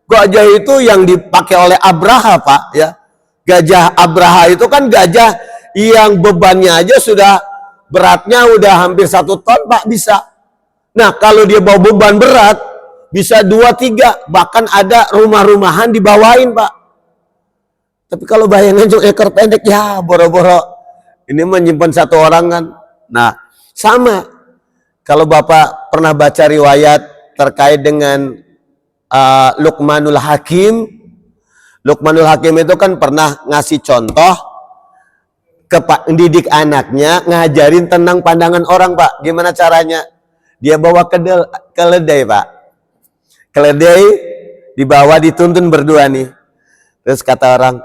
gajah itu yang dipakai oleh Abraha Pak ya. Gajah Abraha itu kan gajah yang bebannya aja sudah beratnya udah hampir 1 ton Pak bisa. Nah kalau dia bawa beban berat bisa 2-3, bahkan ada rumah-rumahan dibawain Pak. Tapi kalau bayangan cuma ekor pendek ya boro-boro ini menyimpan 1 orang kan. Nah sama, kalau Bapak pernah baca riwayat terkait dengan Luqmanul Hakim. Luqmanul Hakim itu kan pernah ngasih contoh ke didik anaknya, ngajarin tentang pandangan orang Pak. Gimana caranya? Dia bawa keledai Pak. Keledai dibawa dituntun berdua nih. Terus kata orang,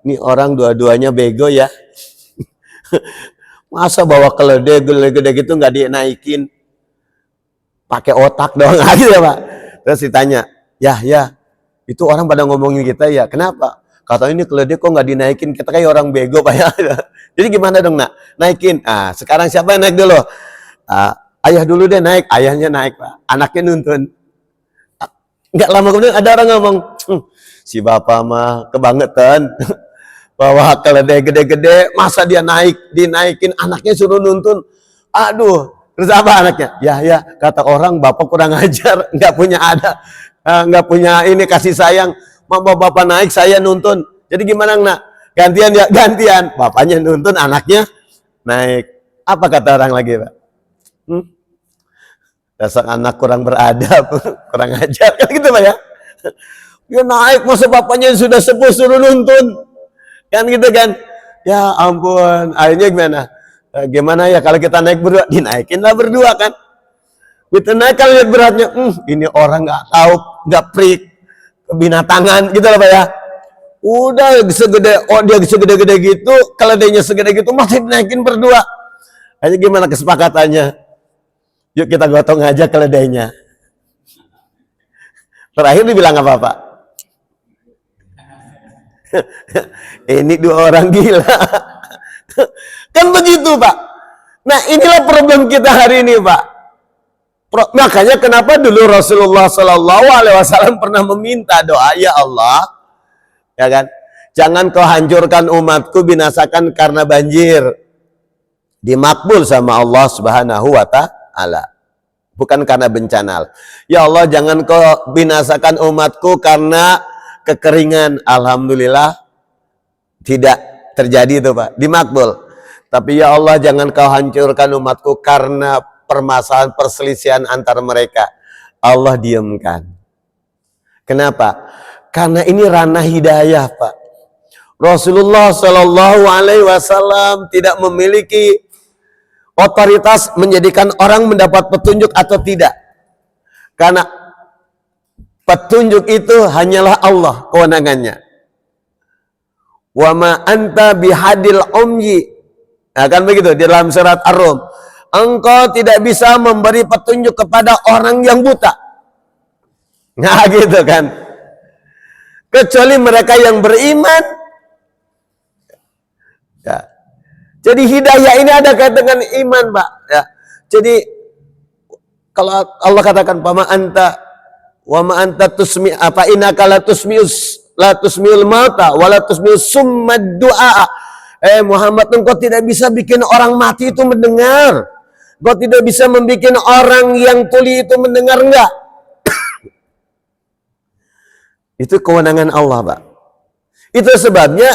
ini orang dua-duanya bego ya. Masa bawa keledai gede gitu nggak dinaikin, pakai otak doang aja ya Pak. Terus ditanya, ya itu orang pada ngomongin kita ya, kenapa? Kata ini keledai kok nggak dinaikin, kita kayak orang bego Pak ya. Jadi gimana dong nak? Naikin. Sekarang siapa yang naik dulu? Ayah dulu deh naik. Ayahnya naik Pak, anaknya nuntun. Nggak lama kemudian ada orang ngomong, si bapak mah kebangetan. Bawa keledai gede-gede, masa dia dinaikin, anaknya suruh nuntun. Aduh, terus apa anaknya? Ya, kata orang bapak kurang ajar, nggak punya ini kasih sayang. Mau bapak naik, saya nuntun. Jadi gimana nak? Gantian ya, gantian. Bapaknya nuntun, anaknya naik. Apa kata orang lagi Pak? Dasar anak kurang beradab, kurang ajar, kan gitu Pak ya? Dia naik, masa bapaknya sudah sepuh suruh nuntun. Kan gitu kan, ya ampun, akhirnya gimana ya kalau kita naik berdua, dinaikinlah berdua kan. Kita naik kalau lihat beratnya, ini orang nggak tahu, nggak prik kebinatangan gitu loh Pak ya. Udah dia segede-gede gitu, keledainya segede gitu masih dinaikin berdua. Akhirnya gimana kesepakatannya? Yuk kita gotong aja keledainya. Terakhir dibilang apa Pak? Ini 2 orang gila. Kan begitu Pak. Nah inilah problem kita hari ini Pak. Makanya kenapa dulu Rasulullah SAW pernah meminta doa, ya Allah, ya kan, jangan kau hancurkan umatku, binasakan karena banjir. Dimakbul sama Allah Subhanahu wa Ta'ala, bukan karena bencana. Ya Allah, jangan kau binasakan umatku karena kekeringan. Alhamdulillah tidak terjadi itu Pak, dimakbul. Tapi ya Allah, jangan kau hancurkan umatku karena permasalahan perselisihan antar mereka. Allah diamkan. Kenapa? Karena ini ranah hidayah, Pak. Rasulullah Shallallahu Alaihi Wasallam tidak memiliki otoritas menjadikan orang mendapat petunjuk atau tidak. Karena petunjuk itu hanyalah Allah kewenangannya. Wa ma anta bihadil umyi. Nah, kan begitu di dalam surat Ar-Rum. Engkau tidak bisa memberi petunjuk kepada orang yang buta. Nah, gitu kan. Kecuali mereka yang beriman. Ya. Jadi hidayah ini ada kaitan dengan iman, Pak. Ya. Jadi kalau Allah katakan wa ma anta tusmi apa innaka la tusmiul mauta wa la tusmius summad du'a. Muhammad, engkau tidak bisa bikin orang mati itu mendengar. Engkau tidak bisa membuat orang yang tuli itu mendengar, enggak. Itu kewenangan Allah, Pak. Itu sebabnya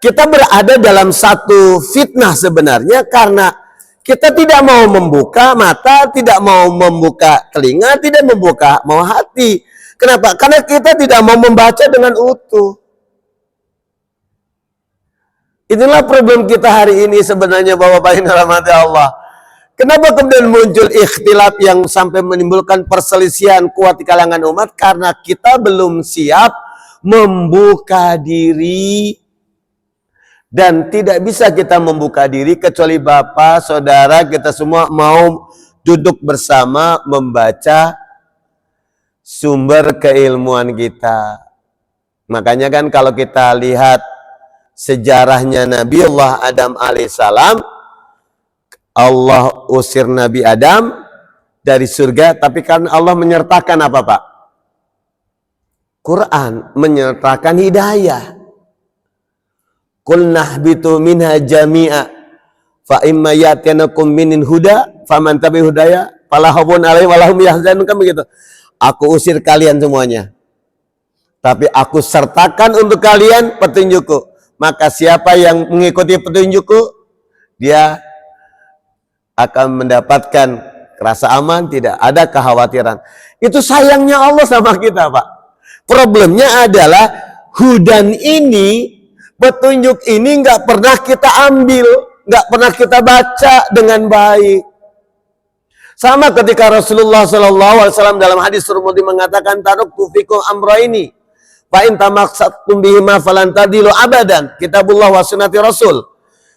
kita berada dalam satu fitnah sebenarnya karena kita tidak mau membuka mata, tidak mau membuka telinga, tidak membuka mau hati. Kenapa? Karena kita tidak mau membaca dengan utuh. Inilah problem kita hari ini sebenarnya, Bapak-Bapak yang dirahmati Allah. Kenapa kemudian muncul ikhtilaf yang sampai menimbulkan perselisihan kuat di kalangan umat? Karena kita belum siap membuka diri. Dan tidak bisa kita membuka diri kecuali Bapak, Saudara, kita semua mau duduk bersama membaca sumber keilmuan kita. Makanya kan kalau kita lihat sejarahnya Nabiullah Adam alaihissalam, Allah usir Nabi Adam dari surga, tapi kan Allah menyertakan apa, Pak? Quran, menyertakan hidayah. Qul nahbitu minha jami'a fa imma ya'tiyanakum minin huda faman tabi hudaya fala khaufun 'alaihim wa lahum yahzanun, kan begitu. Aku usir kalian semuanya, tapi aku sertakan untuk kalian petunjukku. Maka siapa yang mengikuti petunjukku, dia akan mendapatkan rasa aman, tidak ada kekhawatiran. Itu sayangnya Allah sama kita, Pak. Problemnya adalah hudan ini, petunjuk ini nggak pernah kita ambil, nggak pernah kita baca dengan baik. Sama ketika Rasulullah SAW dalam hadis Tirmidzi mengatakan, taraktu fikum amrayni fa in tamassaktum bihima falan tadilu abadan, kitabullah wa sunnati rasul.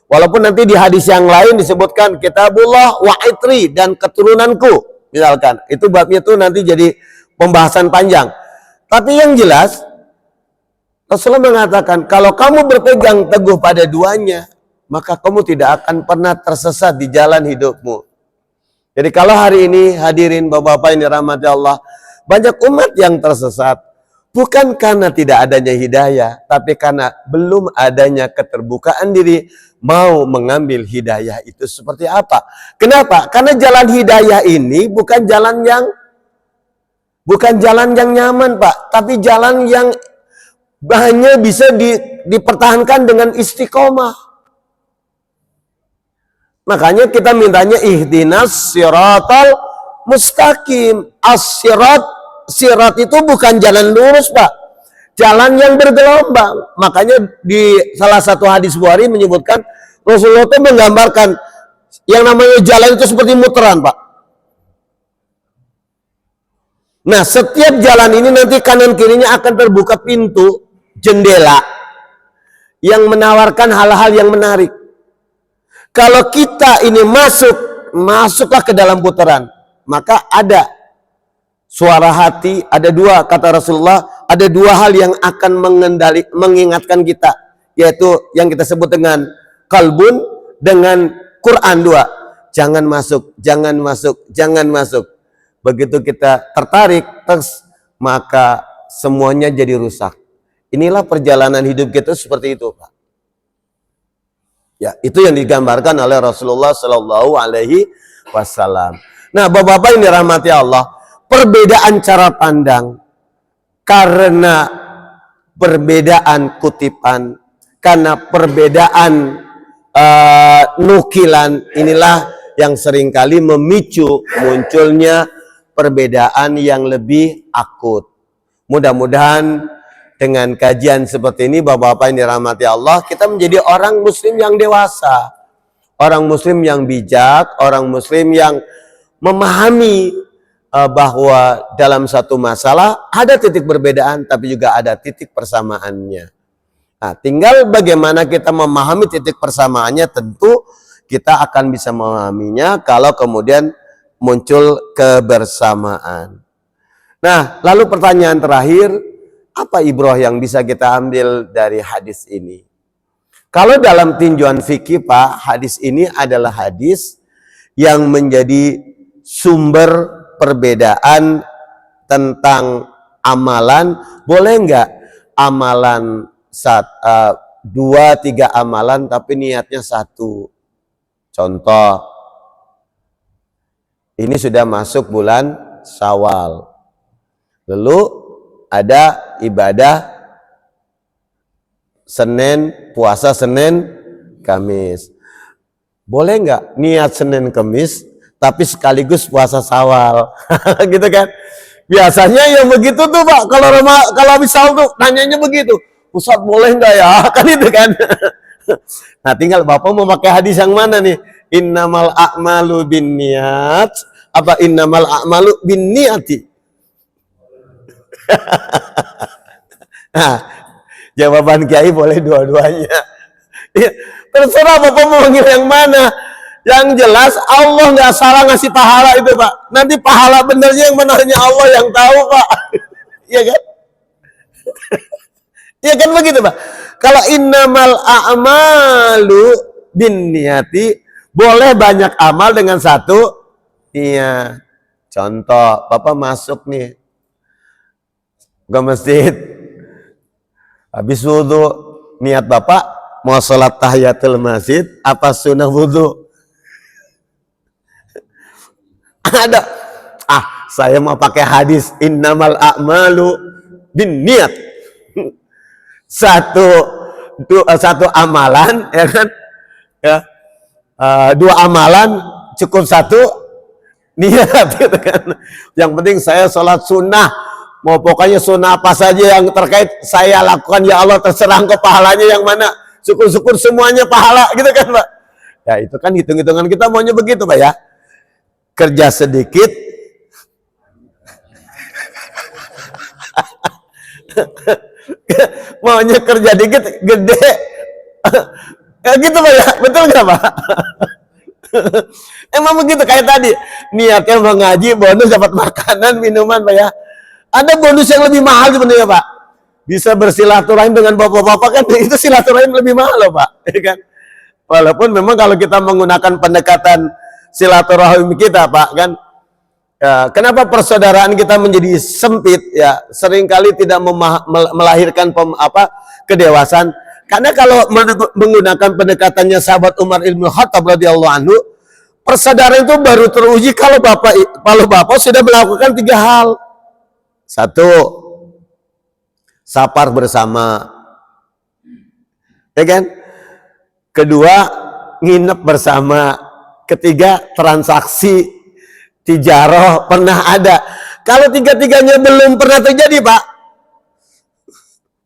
Walaupun nanti di hadis yang lain disebutkan kitabullah wa itri, dan keturunanku, misalkan. Itu babnya itu nanti jadi pembahasan panjang. Tapi yang jelas Rasulullah mengatakan, kalau kamu berpegang teguh pada duanya, maka kamu tidak akan pernah tersesat di jalan hidupmu. Jadi kalau hari ini hadirin Bapak-Bapak yang dirahmati Allah, banyak umat yang tersesat. Bukan karena tidak adanya hidayah, tapi karena belum adanya keterbukaan diri mau mengambil hidayah itu seperti apa. Kenapa? Karena jalan hidayah ini bukan jalan yang nyaman, Pak, tapi jalan yang hanya bisa dipertahankan dengan istiqomah. Makanya kita mintanya ihdinas siratal mustaqim. Sirat itu bukan jalan lurus, Pak. Jalan yang bergelombang. Makanya di salah satu hadis Bukhari menyebutkan, Rasulullah itu menggambarkan yang namanya jalan itu seperti muteran, Pak. Nah, setiap jalan ini nanti kanan kirinya akan terbuka pintu, jendela yang menawarkan hal-hal yang menarik. Kalau kita ini masuklah ke dalam putaran, maka ada suara hati, ada dua, kata Rasulullah, ada dua hal yang akan mengingatkan kita, yaitu yang kita sebut dengan kalbun, dengan Quran dua. Jangan masuk, jangan masuk, jangan masuk. Begitu kita tertarik, maka semuanya jadi rusak. Inilah perjalanan hidup kita seperti itu, Pak. Ya, itu yang digambarkan oleh Rasulullah Shallallahu Alaihi Wasallam. Nah, Bapak-Bapak yang dirahmati Allah, perbedaan cara pandang karena perbedaan kutipan, karena perbedaan nukilan, inilah yang seringkali memicu munculnya perbedaan yang lebih akut. Mudah-mudahan dengan kajian seperti ini, Bapak-bapak yang dirahmati Allah, kita menjadi orang muslim yang dewasa, orang muslim yang bijak, orang muslim yang memahami bahwa dalam satu masalah ada titik perbedaan tapi juga ada titik persamaannya. Nah, tinggal bagaimana kita memahami titik persamaannya, tentu kita akan bisa memahaminya kalau kemudian muncul kebersamaan. Nah, lalu pertanyaan terakhir, apa ibrah yang bisa kita ambil dari hadis ini? Kalau dalam tinjauan fikih, Pak, hadis ini adalah hadis yang menjadi sumber perbedaan tentang amalan. Boleh nggak amalan 2-3 amalan tapi niatnya satu? Contoh, ini sudah masuk bulan Syawal, lalu ada ibadah Senin, puasa Senin, Kamis. Boleh nggak niat Senin Kamis tapi sekaligus puasa Syawal? Gitu kan? Biasanya yang begitu tuh, Pak. Kalau habis Syawal tuh nanyanya begitu. Ustaz boleh nggak ya? Kan itu kan. Nah, tinggal Bapak mau pakai hadis yang mana nih? Innamal a'malu binniyat apa innamal a'malu binniyati? Nah, jawaban Kiai boleh dua-duanya. Ya, terserah Bapak mau panggil yang mana. Yang jelas Allah nggak salah ngasih pahala itu, Pak. Nanti pahala benernya yang mana hanya Allah yang tahu, Pak. Iya kan? Iya kan begitu, Pak. Kalau innamal a'malu binniyati, boleh banyak amal dengan satu niat. Contoh, Bapak masuk nih ke masjid, habis wudhu, niat Bapak mau sholat tahiyatul masjid apa sunnah wudhu? Ada, saya mau pakai hadis innamal a'malu binniyat. Satu amalan, ya kan? Ya, dua amalan cukup satu niat, gitu kan? Yang penting saya sholat sunnah, mau pokoknya sunnah apa saja yang terkait saya lakukan, ya Allah terserah Engkau pahalanya yang mana, syukur-syukur semuanya pahala, gitu kan, Pak? Ya itu kan hitung-hitungan kita maunya begitu, Pak ya. Kerja sedikit maunya kerja dikit gede. Ya gitu, Pak ya, betul nggak, Pak? Emang begitu, kayak tadi niatnya mau ngaji, bonus dapat makanan minuman, Pak ya. Ada bonus yang lebih mahal sebenarnya, Pak. Bisa bersilaturahim dengan bapak-bapak, kan itu silaturahim lebih mahal loh, Pak, ya kan? Walaupun memang kalau kita menggunakan pendekatan silaturahim kita, Pak, kan ya, kenapa persaudaraan kita menjadi sempit ya, seringkali tidak melahirkan kedewasaan. Karena kalau menggunakan pendekatannya sahabat Umar bin Khattab radhiyallahu anhu, persaudaraan itu baru teruji kalau bapak sudah melakukan 3 hal. 1, sapar bersama, ya kan? 2, nginep bersama. 3, transaksi tijaroh pernah ada. Kalau 3-tiganya belum pernah terjadi, Pak,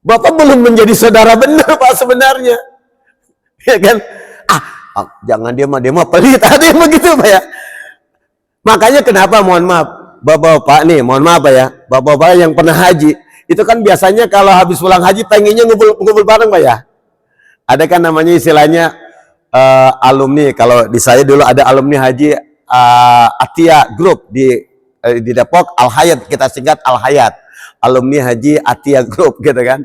Bapak belum menjadi saudara benar, Pak, sebenarnya. Ya kan? Jangan dia mah pelit, ada yang begitu, Pak ya. Makanya kenapa, mohon maaf, Bapak-bapak nih, mohon maaf, Pak ya, Bapak-bapak yang pernah haji, itu kan biasanya kalau habis pulang haji pengennya ngumpul bareng, Pak ya. Ada kan namanya istilahnya alumni. Kalau di saya dulu ada alumni haji Atia Group di Depok, Al Hayat, kita singkat Al Hayat, alumni haji Atia Group, gitu kan.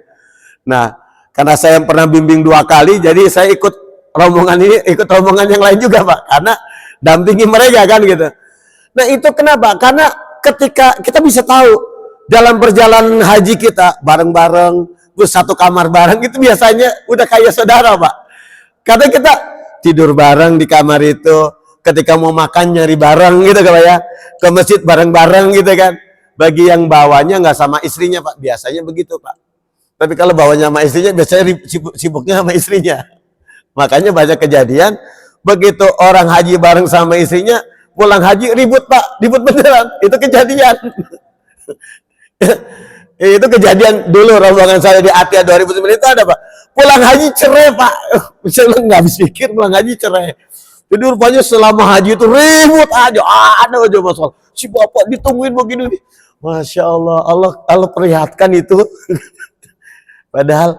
Nah, karena saya pernah bimbing 2 kali, jadi saya ikut rombongan ini, ikut rombongan yang lain juga, Pak, karena dampingi mereka kan, gitu. Nah, itu kenapa? Karena ketika kita bisa tahu dalam perjalanan haji kita bareng-bareng, terus satu kamar bareng, itu biasanya udah kayak saudara, Pak. Karena kita tidur bareng di kamar itu, ketika mau makan nyari bareng, gitu kan, Pak ya, ke masjid bareng-bareng, gitu kan. Bagi yang bawanya nggak sama istrinya, Pak, biasanya begitu, Pak. Tapi kalau bawanya sama istrinya, biasanya sibuknya sama istrinya. Makanya banyak kejadian begitu orang haji bareng sama istrinya, pulang haji ribut Pak, ribut beneran. Itu kejadian. Itu kejadian dulu rombongan saya di Atia 2009 itu ada Pak. Pulang haji cerai Pak. Saya nggak habis pikir pulang haji cerai. Jadi rupanya selama haji itu ribut aja, ada aja masalah. Si bapak ditungguin begini. Masya Allah, Allah perlihatkan itu. Padahal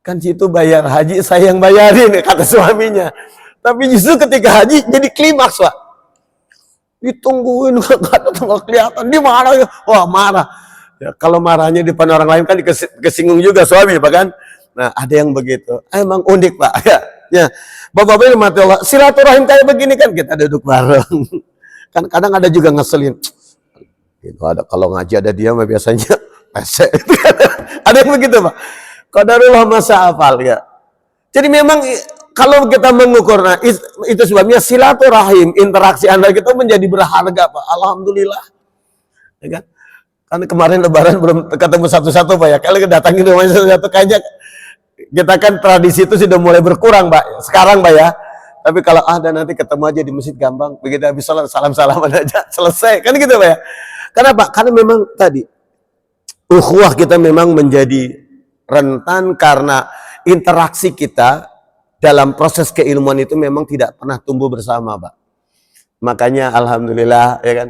kan situ bayar haji, saya yang bayarin kata suaminya. Tapi justru ketika haji jadi klimaks Pak. Ditungguin nggak ada tanggal kelihatan, di mana ya? Wah marah. Ya, kalau marahnya di depan orang lain kan kesinggung juga suami Pak kan. Nah ada yang begitu. Emang unik Pak. Ya, Bapak-bapak yang mati Allah, silaturahim kayak begini kan kita duduk bareng. Kan kadang ada juga ngeselin. Itu ada kalau ngaji ada dia mah biasanya pesek. Ada yang begitu Pak. Qadarullah masa hafal ya. Jadi memang kalau kita mengukur, nah, itu sebabnya silaturahim, interaksi Anda kita menjadi berharga Pak. Alhamdulillah. Ya kan? Kan kemarin lebaran belum ketemu satu-satu Pak ya. Kalau datangin rumahnya satu-satu kayaknya kita kan tradisi itu sudah mulai berkurang Pak. Sekarang Pak ya. Tapi kalau ada nanti ketemu aja di masjid gampang. Begitu habis sholat salam-salaman aja selesai. Kan gitu Pak ya. Kenapa? Karena memang tadi ukhuwah kita memang menjadi rentan karena interaksi kita dalam proses keilmuan itu memang tidak pernah tumbuh bersama Pak. Makanya alhamdulillah ya kan.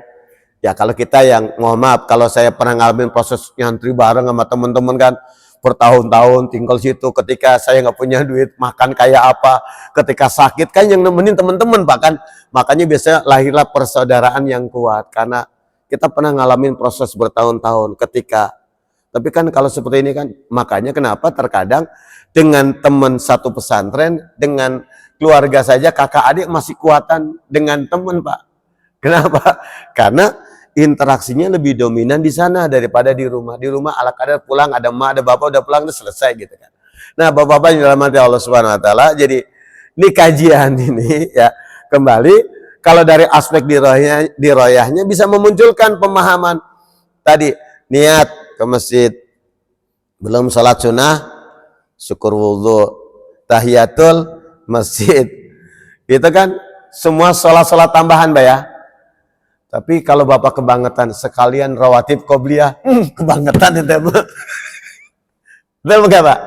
Ya kalau kita yang mohon maaf kalau saya pernah ngalamin proses nyantri bareng sama teman-teman kan bertahun-tahun tinggal situ, ketika saya nggak punya duit makan kayak apa, ketika sakit kan yang nemenin teman-teman Pak kan. Makanya biasanya lahirlah persaudaraan yang kuat karena kita pernah ngalamin proses bertahun-tahun ketika. Tapi kan kalau seperti ini kan makanya kenapa terkadang dengan teman satu pesantren, dengan keluarga saja kakak adik masih kuatan dengan teman Pak. Kenapa? Karena interaksinya lebih dominan di sana daripada di rumah. Di rumah ala kadar pulang ada emak, ada bapak udah pulang udah selesai gitu kan. Nah, bapak-bapak yang dalam hati Allah Subhanahu wa taala, jadi ini kajian ini ya kembali kalau dari aspek diroyahnya bisa memunculkan pemahaman tadi niat ke masjid belum sholat sunnah syukur wudhu tahiyatul masjid itu kan semua sholat tambahan Mbak ya. Tapi kalau Bapak kebangetan sekalian rawatib qobliyah, kebangetan itu. Betul enggak Pak?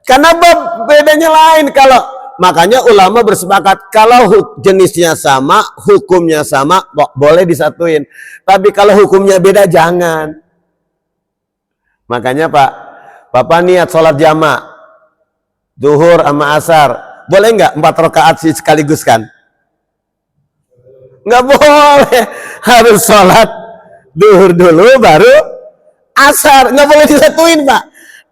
Karena bedanya lain. Kalau makanya ulama bersepakat kalau jenisnya sama, hukumnya sama, boleh disatuin. Tapi kalau hukumnya beda jangan. Makanya Pak, Bapak niat sholat jamaah, zuhur sama asar, boleh enggak 4 rakaat sekaligus kan? Nggak boleh, harus sholat zuhur dulu baru asar, nggak boleh disatuin Pak,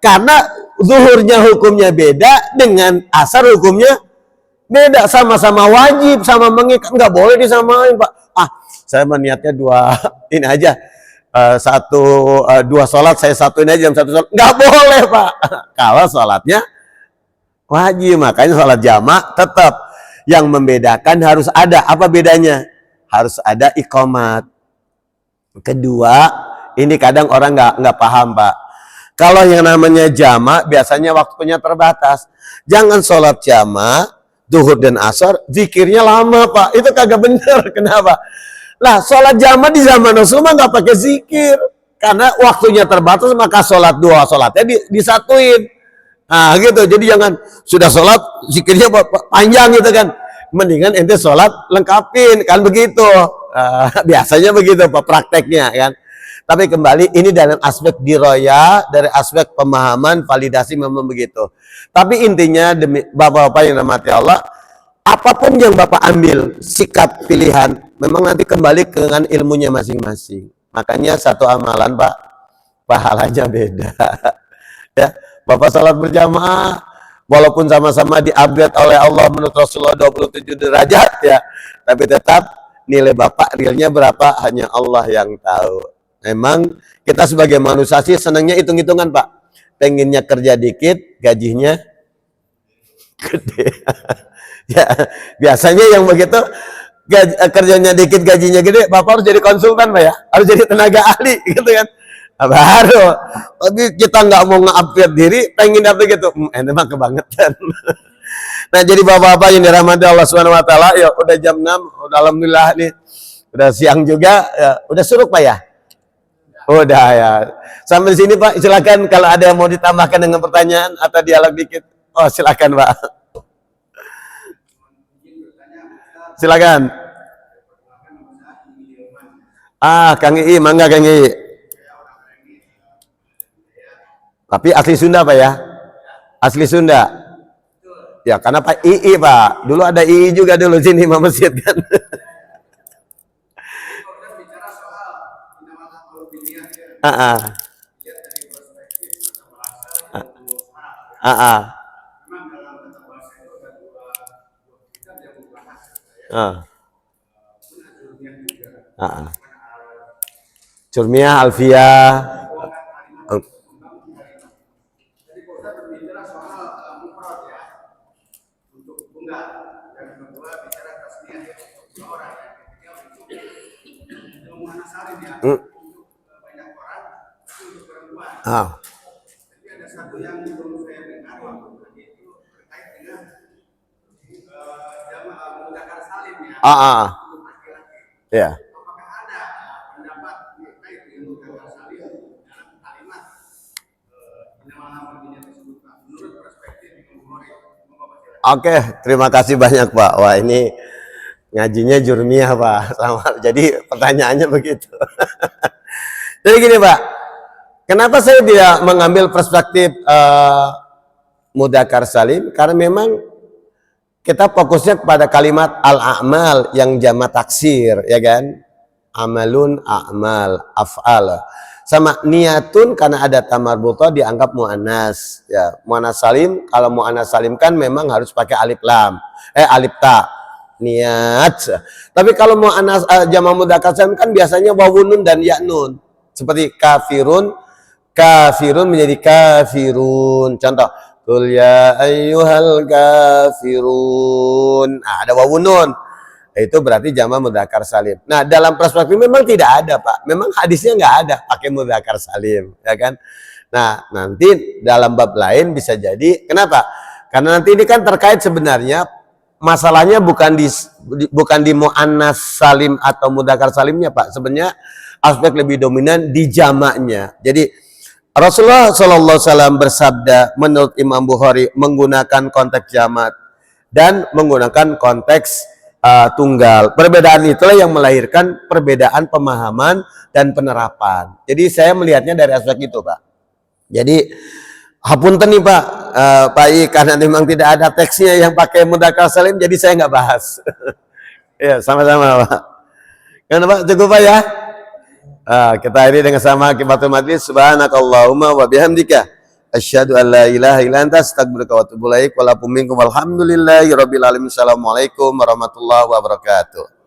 karena zuhurnya hukumnya beda dengan asar hukumnya beda, sama-sama wajib, sama mengikat, nggak boleh disamain Pak. Saya meniatnya ini aja, dua sholat saya satuin aja jam satu sholat, nggak boleh Pak. Kalau sholatnya wajib, makanya sholat jamaah tetap yang membedakan harus ada apa bedanya? Harus ada iqamat. Kedua, ini kadang orang nggak paham Pak. Kalau yang namanya jamaah biasanya waktunya terbatas. Jangan sholat jamaah, zuhur dan asar, zikirnya lama Pak. Itu kagak bener. Kenapa? Lah sholat jamaah di zaman Rasulullah nggak pakai zikir. Karena waktunya terbatas maka sholat dua sholatnya disatuin. Nah gitu. Jadi jangan sudah sholat zikirnya panjang gitu kan. Mendingan ente sholat lengkapin kan begitu. Biasanya begitu Pak prakteknya kan. Tapi kembali ini dalam aspek diroya, dari aspek pemahaman validasi memang begitu. Tapi intinya demi bapak-bapak yang dirahmati Allah, apapun yang Bapak ambil sikap pilihan memang nanti kembali dengan ilmunya masing-masing. Makanya satu amalan Pak pahalanya beda. Ya, Bapak sholat berjamaah walaupun sama-sama di-upgrade oleh Allah menurut Rasulullah 27 derajat ya, tapi tetap nilai Bapak realnya berapa hanya Allah yang tahu. Memang kita sebagai manusia sih senangnya hitung-hitungan Pak. Pengennya kerja dikit, gajinya gede. Ya, biasanya yang begitu kerjanya dikit, gajinya gede, Bapak harus jadi konsultan Pak ya. Harus jadi tenaga ahli gitu kan. Baru tapi kita nggak mau nge-upgrade diri pengen dapet gitu, emang kebangetan. Nah, jadi bapak-bapak yang dirahmati Allah Subhanahu wa taala, ya udah jam 6, udah alhamdulillah nih. Udah siang juga, ya. Udah suruk Pak ya? Udah ya. Sampai di sini Pak, silakan kalau ada yang mau ditambahkan dengan pertanyaan atau dialog dikit. Oh, silakan Pak. Silakan. Kang Ii, mangga Kang Ii. Tapi asli Sunda Pak ya? Asli Sunda. Ya, karena Pak Ii Pak. Dulu ada Ii juga dulu sini Imam Masjid kan. Curmiyah, Alfiyah. Ya. Oke, terima kasih banyak Pak. Wah, ini ngajinya jurmiyah Pak. Sama. Jadi pertanyaannya begitu. Jadi gini Pak, kenapa saya tidak mengambil perspektif mudzakkar salim? Karena memang kita fokusnya kepada kalimat al-a'mal yang jamak taksir, ya kan? Amalun, a'mal, af'al. Sama niatun karena ada tamarbutah dianggap mu'annas. Ya, mu'annas salim, kalau mu'annas salim kan memang harus pakai alif lam. Alif ta. Niat. Tapi kalau mu'annas jamak mudzakkar salim kan biasanya wawunun dan ya'nun. Seperti kafirun, kafirun menjadi kafirun. Contoh, qul ya ayyuhal kafirun. Ada wawunun. Itu berarti jamak mudzakkar salim. Nah, dalam perspektif memang tidak ada, Pak. Memang hadisnya nggak ada pakai mudzakkar salim, ya kan? Nah, nanti dalam bab lain bisa jadi. Kenapa? Karena nanti ini kan terkait sebenarnya masalahnya bukan di muannas salim atau mudzakkar salimnya, Pak. Sebenarnya aspek lebih dominan di jamaknya. Jadi Rasulullah SAW bersabda menurut Imam Bukhari menggunakan konteks jamak dan menggunakan konteks tunggal. Perbedaan itulah yang melahirkan perbedaan pemahaman dan penerapan. Jadi saya melihatnya dari aspek itu, Pak. Jadi hapunten nih Pak, Pak I, karena memang tidak ada teksnya yang pakai mudzakkar salim, jadi saya nggak bahas. Ya, sama-sama Pak. Kan Pak, cukup Pak ya. Kita akhiri dengan sama akibatul majlis. Subhanakallahumma wa bihamdika asyhadu an la ilaha illa anta astaghfiruka wa atubu ilaik. Walakum minkum walhamdulillahi rabbil alamin. Assalamualaikum warahmatullahi wabarakatuh.